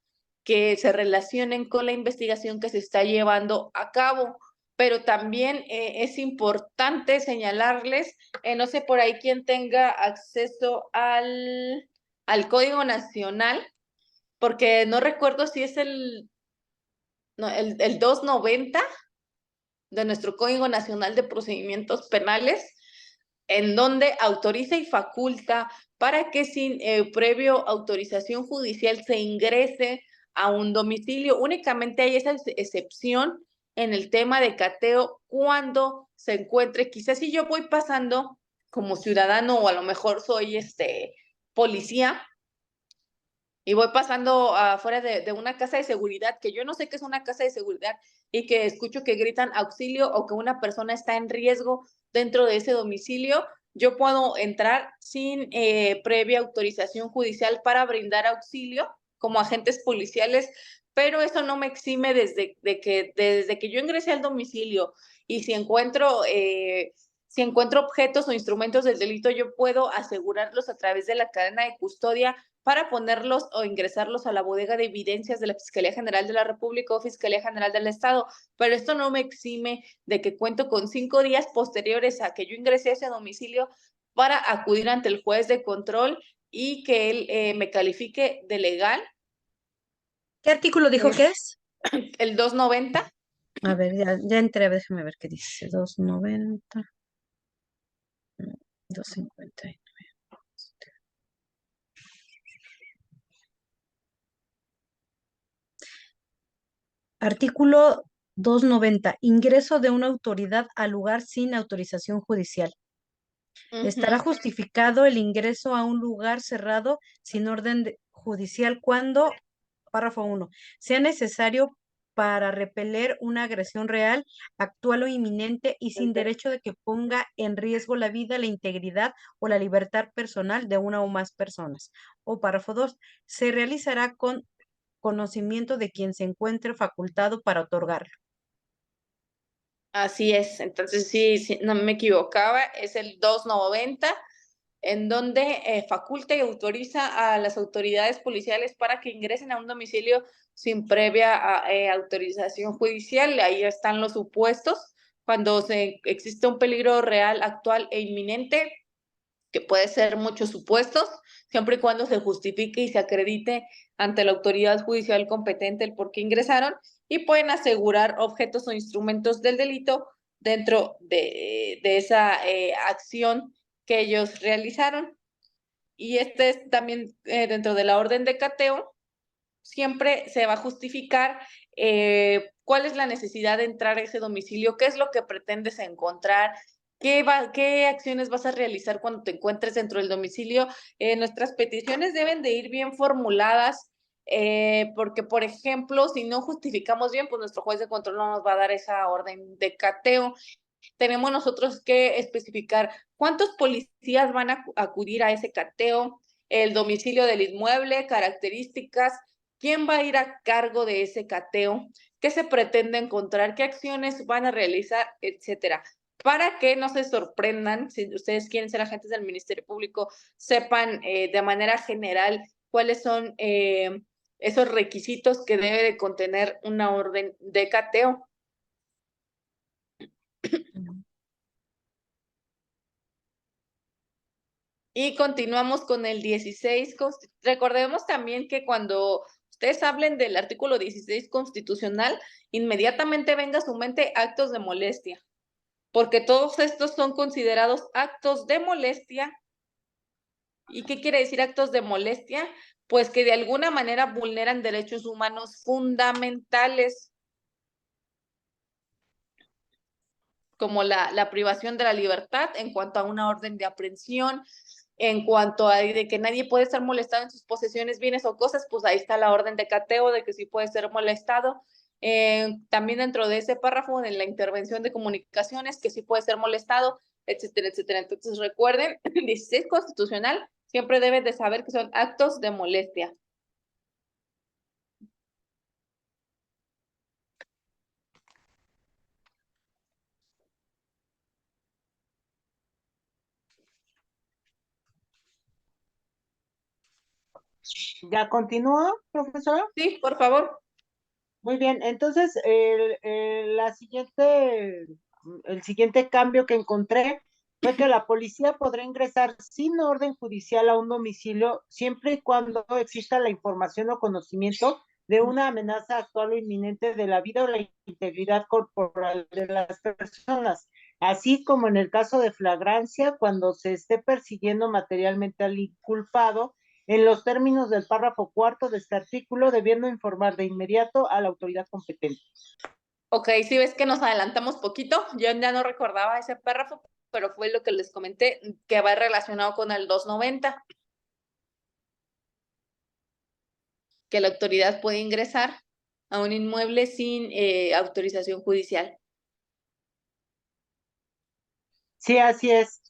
que se relacionen con la investigación que se está llevando a cabo. Pero también es importante señalarles, no sé por ahí quién tenga acceso al Código Nacional, porque no recuerdo si es el 290 de nuestro Código Nacional de Procedimientos Penales, en donde autoriza y faculta para que sin previo autorización judicial se ingrese a un domicilio. Únicamente hay esa excepción en el tema de cateo cuando se encuentre, quizás si yo voy pasando como ciudadano o a lo mejor soy policía y voy pasando afuera de una casa de seguridad, que yo no sé qué es una casa de seguridad y que escucho que gritan auxilio o que una persona está en riesgo dentro de ese domicilio, yo puedo entrar sin previa autorización judicial para brindar auxilio como agentes policiales, pero eso no me exime desde que yo ingresé al domicilio y si encuentro objetos o instrumentos del delito, yo puedo asegurarlos a través de la cadena de custodia para ponerlos o ingresarlos a la bodega de evidencias de la Fiscalía General de la República o Fiscalía General del Estado. Pero esto no me exime de que cuento con 5 días posteriores a que yo ingresé a ese domicilio para acudir ante el juez de control y que él me califique de legal. ¿Qué artículo dijo que es? El 290. A ver, ya entré, déjame ver qué dice. 290, 250. Artículo 290. Ingreso de una autoridad al lugar sin autorización judicial. Estará justificado el ingreso a un lugar cerrado sin orden judicial cuando, párrafo 1, sea necesario para repeler una agresión real, actual o inminente y sin derecho de que ponga en riesgo la vida, la integridad o la libertad personal de una o más personas. O párrafo 2, se realizará con conocimiento de quien se encuentre facultado para otorgarlo. Así es, entonces sí, no me equivocaba, es el 290, en donde faculta y autoriza a las autoridades policiales para que ingresen a un domicilio sin previa autorización judicial. Ahí están los supuestos, cuando existe un peligro real, actual e inminente, que puede ser muchos supuestos, siempre y cuando se justifique y se acredite ante la autoridad judicial competente el por qué ingresaron, y pueden asegurar objetos o instrumentos del delito dentro de esa acción que ellos realizaron. Y este es también dentro de la orden de cateo, siempre se va a justificar cuál es la necesidad de entrar a ese domicilio, qué es lo que pretendes encontrar, qué acciones vas a realizar cuando te encuentres dentro del domicilio. Nuestras peticiones deben de ir bien formuladas, porque, por ejemplo, si no justificamos bien, pues nuestro juez de control no nos va a dar esa orden de cateo. Tenemos nosotros que especificar cuántos policías van a acudir a ese cateo, el domicilio del inmueble, características, quién va a ir a cargo de ese cateo, qué se pretende encontrar, qué acciones van a realizar, etcétera. Para que no se sorprendan, si ustedes quieren ser agentes del Ministerio Público, sepan de manera general cuáles son esos requisitos que debe de contener una orden de cateo. Y continuamos con el 16. Recordemos también que cuando ustedes hablen del artículo 16 constitucional, inmediatamente venga a su mente actos de molestia, porque todos estos son considerados actos de molestia. ¿Y qué quiere decir actos de molestia? Pues que de alguna manera vulneran derechos humanos fundamentales, como la privación de la libertad en cuanto a una orden de aprehensión, en cuanto a de que nadie puede estar molestado en sus posesiones, bienes o cosas, pues ahí está la orden de cateo de que sí puede ser molestado. También dentro de ese párrafo de la intervención de comunicaciones, que sí puede ser molestado, etcétera, etcétera. Entonces recuerden, el 16 constitucional siempre deben de saber que son actos de molestia. ¿Ya continúa, profesora? Sí, por favor. Muy bien, entonces el siguiente cambio que encontré fue que la policía podrá ingresar sin orden judicial a un domicilio siempre y cuando exista la información o conocimiento de una amenaza actual o inminente de la vida o la integridad corporal de las personas, así como en el caso de flagrancia, cuando se esté persiguiendo materialmente al inculpado en los términos del párrafo cuarto de este artículo, debiendo informar de inmediato a la autoridad competente. Ok, si ves que nos adelantamos poquito, yo ya no recordaba ese párrafo, pero fue lo que les comenté, que va relacionado con el 290, que la autoridad puede ingresar a un inmueble sin autorización judicial. Sí, así es.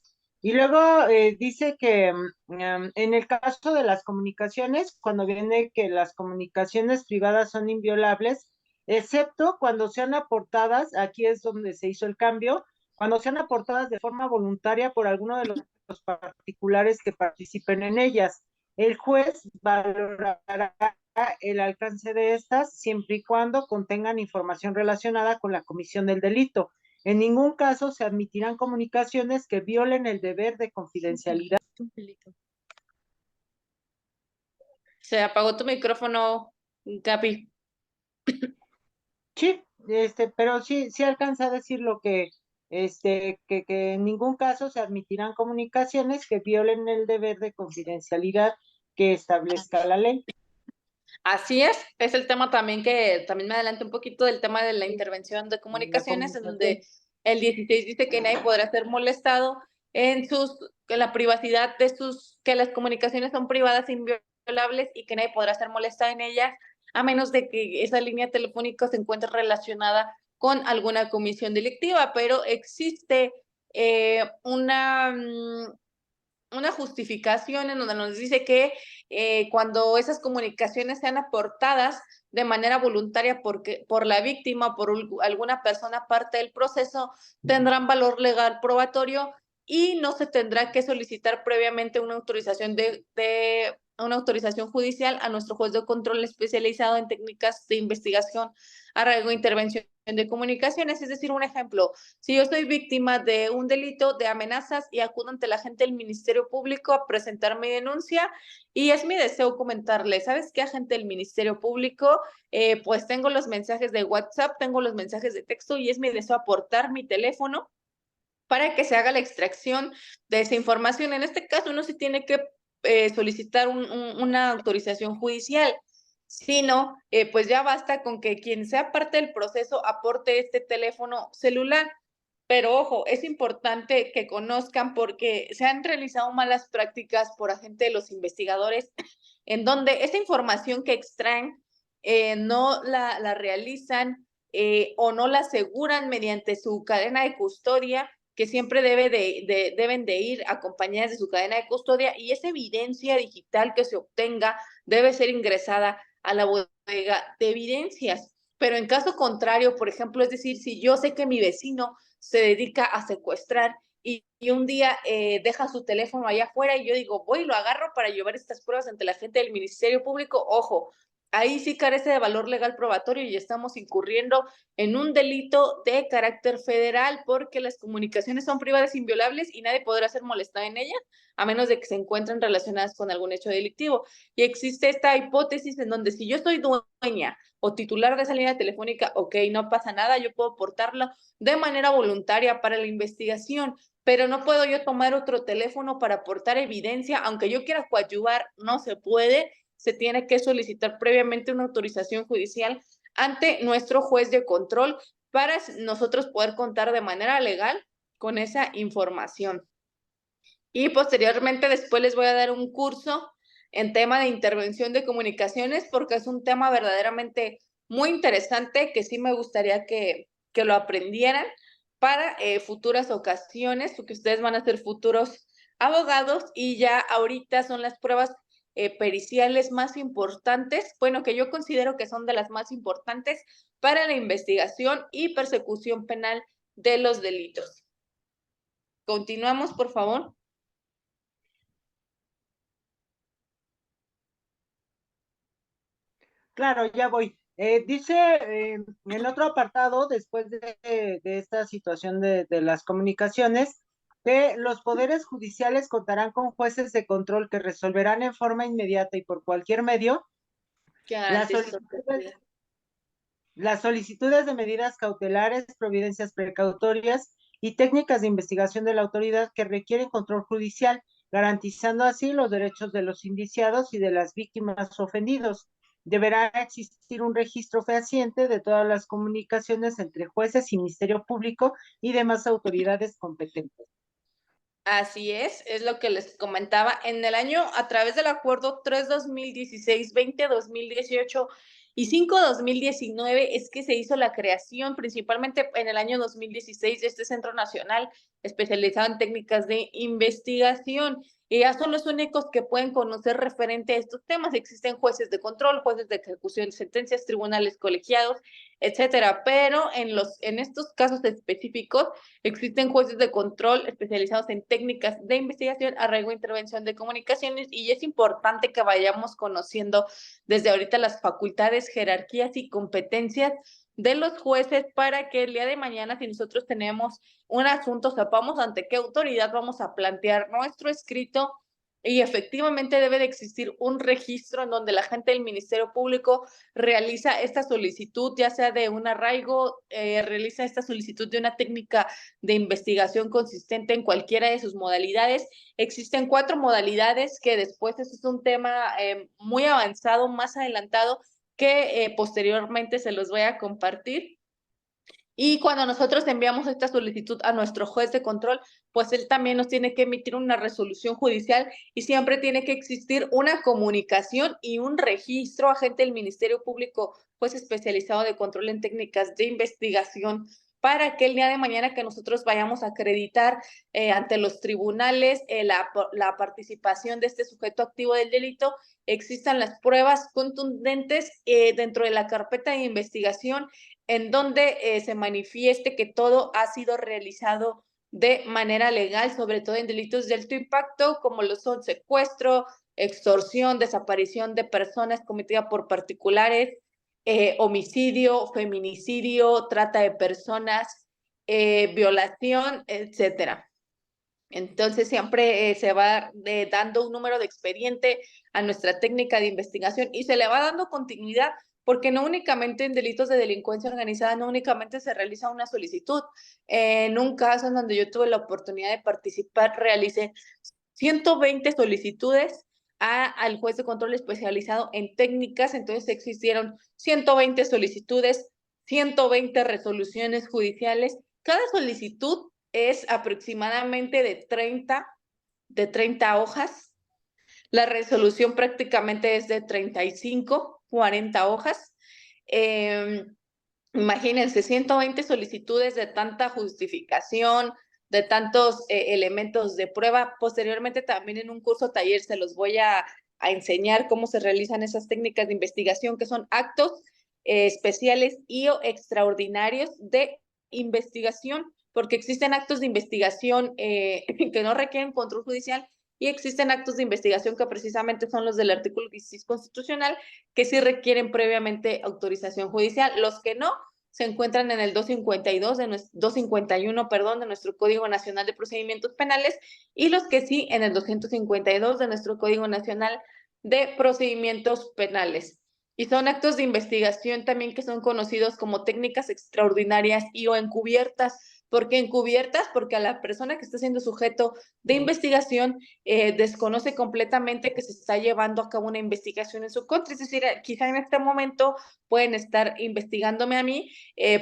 Y luego dice que en el caso de las comunicaciones, cuando viene que las comunicaciones privadas son inviolables, excepto cuando sean aportadas, aquí es donde se hizo el cambio, cuando sean aportadas de forma voluntaria por alguno de los particulares que participen en ellas. El juez valorará el alcance de estas siempre y cuando contengan información relacionada con la comisión del delito. En ningún caso se admitirán comunicaciones que violen el deber de confidencialidad. Se apagó tu micrófono, Gaby. Sí, pero sí alcanza a decir lo que en ningún caso se admitirán comunicaciones que violen el deber de confidencialidad que establezca la ley. Así es el tema también que también me adelanté un poquito del tema de la intervención de comunicaciones, en donde el 16 dice que nadie podrá ser molestado en la privacidad de que las comunicaciones son privadas e inviolables y que nadie podrá ser molestado en ellas, a menos de que esa línea telefónica se encuentre relacionada con alguna comisión delictiva, pero existe una justificación en donde nos dice que cuando esas comunicaciones sean aportadas de manera voluntaria por la víctima o por alguna persona parte del proceso, tendrán valor legal probatorio y no se tendrá que solicitar previamente una autorización una autorización judicial a nuestro juez de control especializado en técnicas de investigación, arraigo e intervención de comunicaciones. Es decir, un ejemplo, si yo soy víctima de un delito de amenazas y acudo ante la agente del Ministerio Público a presentar mi denuncia, y es mi deseo comentarle, ¿sabes qué, agente del Ministerio Público? Pues tengo los mensajes de WhatsApp, tengo los mensajes de texto y es mi deseo aportar mi teléfono para que se haga la extracción de esa información. En este caso, uno sí tiene que solicitar una autorización judicial. Si no, pues ya basta con que quien sea parte del proceso aporte este teléfono celular. Pero ojo, es importante que conozcan porque se han realizado malas prácticas por agente de los investigadores en donde esa información que extraen no la realizan o no la aseguran mediante su cadena de custodia, que siempre deben de ir acompañadas de su cadena de custodia, y esa evidencia digital que se obtenga debe ser ingresada a la bodega de evidencias. Pero en caso contrario, por ejemplo, es decir, si yo sé que mi vecino se dedica a secuestrar y un día deja su teléfono allá afuera y yo digo, voy y lo agarro para llevar estas pruebas ante la gente del Ministerio Público, ojo, ahí sí carece de valor legal probatorio y estamos incurriendo en un delito de carácter federal porque las comunicaciones son privadas e inviolables y nadie podrá ser molestado en ellas a menos de que se encuentren relacionadas con algún hecho delictivo. Y existe esta hipótesis en donde si yo soy dueña o titular de esa línea telefónica, ok, no pasa nada, yo puedo portarla de manera voluntaria para la investigación, pero no puedo yo tomar otro teléfono para aportar evidencia, aunque yo quiera coadyuvar, no se puede, se tiene que solicitar previamente una autorización judicial ante nuestro juez de control para nosotros poder contar de manera legal con esa información. Y posteriormente después les voy a dar un curso en tema de intervención de comunicaciones porque es un tema verdaderamente muy interesante que sí me gustaría que lo aprendieran para futuras ocasiones, porque ustedes van a ser futuros abogados y ya ahorita son las pruebas periciales más importantes, bueno, que yo considero que son de las más importantes para la investigación y persecución penal de los delitos. Continuamos, por favor. Claro, ya voy. Dice en otro apartado, después de esta situación de las comunicaciones, que los poderes judiciales contarán con jueces de control que resolverán en forma inmediata y por cualquier medio Que las garantice su solicitudes, las solicitudes de medidas cautelares, providencias precautorias y técnicas de investigación de la autoridad que requieren control judicial, garantizando así los derechos de los indiciados y de las víctimas ofendidos. Deberá existir un registro fehaciente de todas las comunicaciones entre jueces y Ministerio Público y demás autoridades competentes. Así es lo que les comentaba. En el año, a través del acuerdo 3-2016, 20-2018 y 5-2019, es que se hizo la creación, principalmente en el año 2016, de este Centro Nacional especializado en técnicas de investigación. Y ya son los únicos que pueden conocer referente a estos temas. Existen jueces de control, jueces de ejecución de sentencias, tribunales colegiados, etcétera. Pero en estos casos específicos, existen jueces de control especializados en técnicas de investigación, arraigo e intervención de comunicaciones, y es importante que vayamos conociendo desde ahorita las facultades, jerarquías y competencias de los jueces para que el día de mañana, si nosotros tenemos un asunto, sepamos ante qué autoridad vamos a plantear nuestro escrito. Y efectivamente debe de existir un registro en donde la gente del Ministerio Público realiza esta solicitud, ya sea de un arraigo, realiza esta solicitud de una técnica de investigación consistente en cualquiera de sus modalidades. Existen 4 modalidades que después, eso es un tema muy avanzado, más adelantado, que posteriormente se los voy a compartir. Y cuando nosotros enviamos esta solicitud a nuestro juez de control, pues él también nos tiene que emitir una resolución judicial y siempre tiene que existir una comunicación y un registro agente del Ministerio Público, pues especializado de control en técnicas de investigación, para que el día de mañana que nosotros vayamos a acreditar ante los tribunales la participación de este sujeto activo del delito, existan las pruebas contundentes dentro de la carpeta de investigación en donde se manifieste que todo ha sido realizado de manera legal, sobre todo en delitos de alto impacto, como lo son secuestro, extorsión, desaparición de personas cometida por particulares, homicidio, feminicidio, trata de personas, violación, etcétera. Entonces siempre se va dando un número de expediente a nuestra técnica de investigación y se le va dando continuidad porque no únicamente en delitos de delincuencia organizada, no únicamente se realiza una solicitud. En un caso en donde yo tuve la oportunidad de participar, realicé 120 solicitudes al juez de control especializado en técnicas. Entonces existieron 120 solicitudes, 120 resoluciones judiciales. Cada solicitud es aproximadamente de 30 hojas. La resolución prácticamente es de 35, 40 hojas. Imagínense, 120 solicitudes de tanta justificación, de tantos elementos de prueba. Posteriormente también en un curso taller se los voy a enseñar cómo se realizan esas técnicas de investigación, que son actos especiales y o extraordinarios de investigación, porque existen actos de investigación que no requieren control judicial y existen actos de investigación que precisamente son los del artículo 16 constitucional, que sí requieren previamente autorización judicial. Los que no se encuentran en el 251, perdón, de nuestro Código Nacional de Procedimientos Penales, y los que sí en el 252 de nuestro Código Nacional de Procedimientos Penales. Y son actos de investigación también que son conocidos como técnicas extraordinarias y o encubiertas. ¿Por qué encubiertas? Porque a la persona que está siendo sujeto de investigación desconoce completamente que se está llevando a cabo una investigación en su contra. Es decir, quizá en este momento pueden estar investigándome a mí,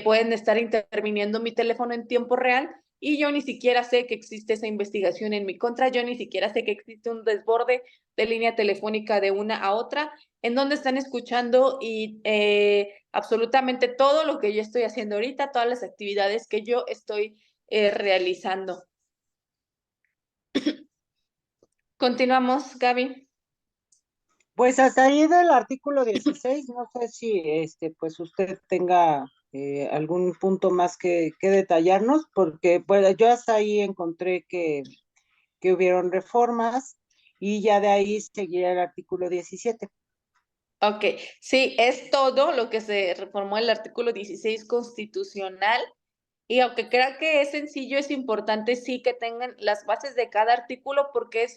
pueden estar interviniendo mi teléfono en tiempo real y yo ni siquiera sé que existe esa investigación en mi contra, yo ni siquiera sé que existe un desborde de línea telefónica de una a otra, en donde están escuchando y absolutamente todo lo que yo estoy haciendo ahorita, todas las actividades que yo estoy realizando. Continuamos, Gaby. Pues hasta ahí del artículo 16, no sé si pues usted tenga algún punto más que detallarnos, porque bueno, yo hasta ahí encontré que hubieron reformas y ya de ahí seguía el artículo 17. Ok, sí, es todo lo que se reformó el artículo 16 constitucional. Y aunque crea que es sencillo, es importante sí que tengan las bases de cada artículo porque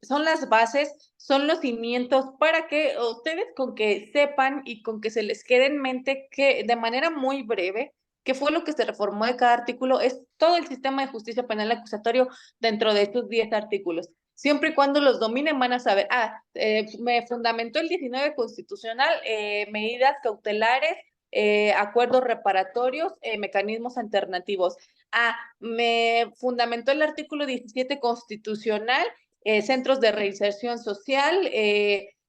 son las bases, son los cimientos para que ustedes con que sepan y con que se les quede en mente que de manera muy breve, qué fue lo que se reformó de cada artículo, es todo el sistema de justicia penal acusatorio dentro de estos 10 artículos. Siempre y cuando los dominen van a saber, me fundamentó el 19 constitucional, medidas cautelares, acuerdos reparatorios, mecanismos alternativos. Me fundamentó el artículo 17 constitucional, centros de reinserción social,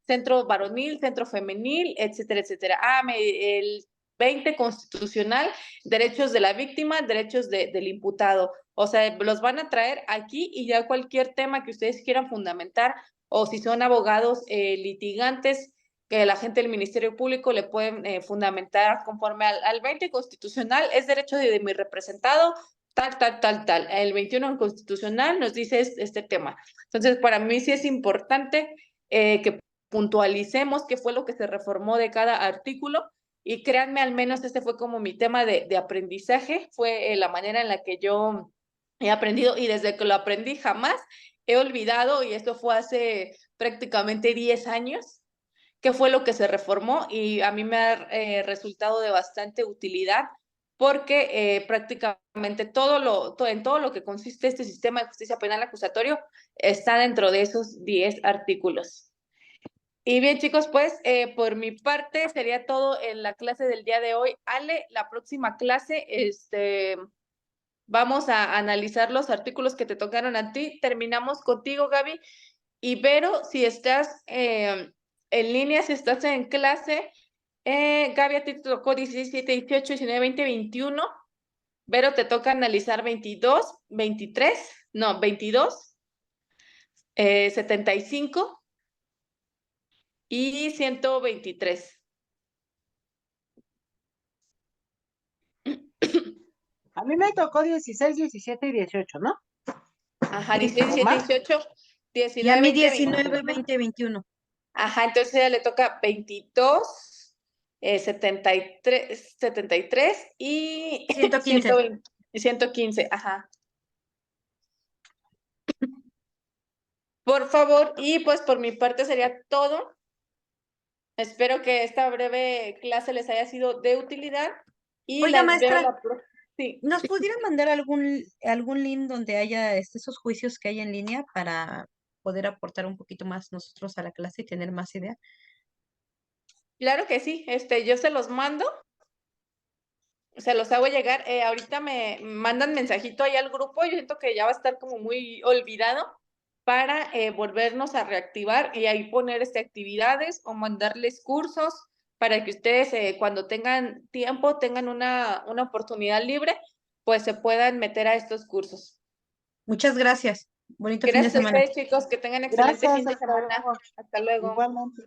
centro varonil, centro femenil, etcétera, etcétera. El 20 constitucional, derechos de la víctima, derechos del imputado. O sea, los van a traer aquí y ya cualquier tema que ustedes quieran fundamentar, o si son abogados litigantes, que la gente del Ministerio Público le pueden fundamentar conforme al 20 constitucional, es derecho de mi representado, tal. El 21 constitucional nos dice este tema. Entonces, para mí sí es importante que puntualicemos qué fue lo que se reformó de cada artículo, y créanme, al menos este fue como mi tema de aprendizaje, fue la manera en la que yo he aprendido, y desde que lo aprendí jamás he olvidado, y esto fue hace prácticamente 10 años, qué fue lo que se reformó, y a mí me ha resultado de bastante utilidad porque prácticamente en todo lo que consiste este sistema de justicia penal acusatorio está dentro de esos 10 artículos. Y bien, chicos, pues por mi parte sería todo en la clase del día de hoy. Ale, la próxima clase, vamos a analizar los artículos que te tocaron a ti. Terminamos contigo, Gaby. Y Vero, si estás en línea, si estás en clase, Gaby, a ti te tocó 16, 17, 18, 19, 20, 21. Vero, te toca analizar 22, 75 y 123. A mí me tocó 16, 17 y 18, ¿no? Ajá, 16, 17, 18, Y a 19, mí 20, 19, 21. 20, 21. Ajá, entonces a ella le toca 22, 73 y 115. 120, 115, ajá. Por favor, y pues por mi parte sería todo. Espero que esta breve clase les haya sido de utilidad y Oiga, las veo maestra, sí. ¿nos pudiera mandar algún link donde haya esos juicios que hay en línea para poder aportar un poquito más nosotros a la clase y tener más idea. Claro que sí, yo se los mando, se los hago llegar. Ahorita me mandan mensajito ahí al grupo, yo siento que ya va a estar como muy olvidado para volvernos a reactivar y ahí poner actividades o mandarles cursos para que ustedes cuando tengan tiempo, tengan una oportunidad libre, pues se puedan meter a estos cursos. Muchas gracias. Bonito fin de Gracias a semana. ustedes, chicos, que tengan excelente Gracias, fin de hasta semana. luego. Hasta luego. Igualmente.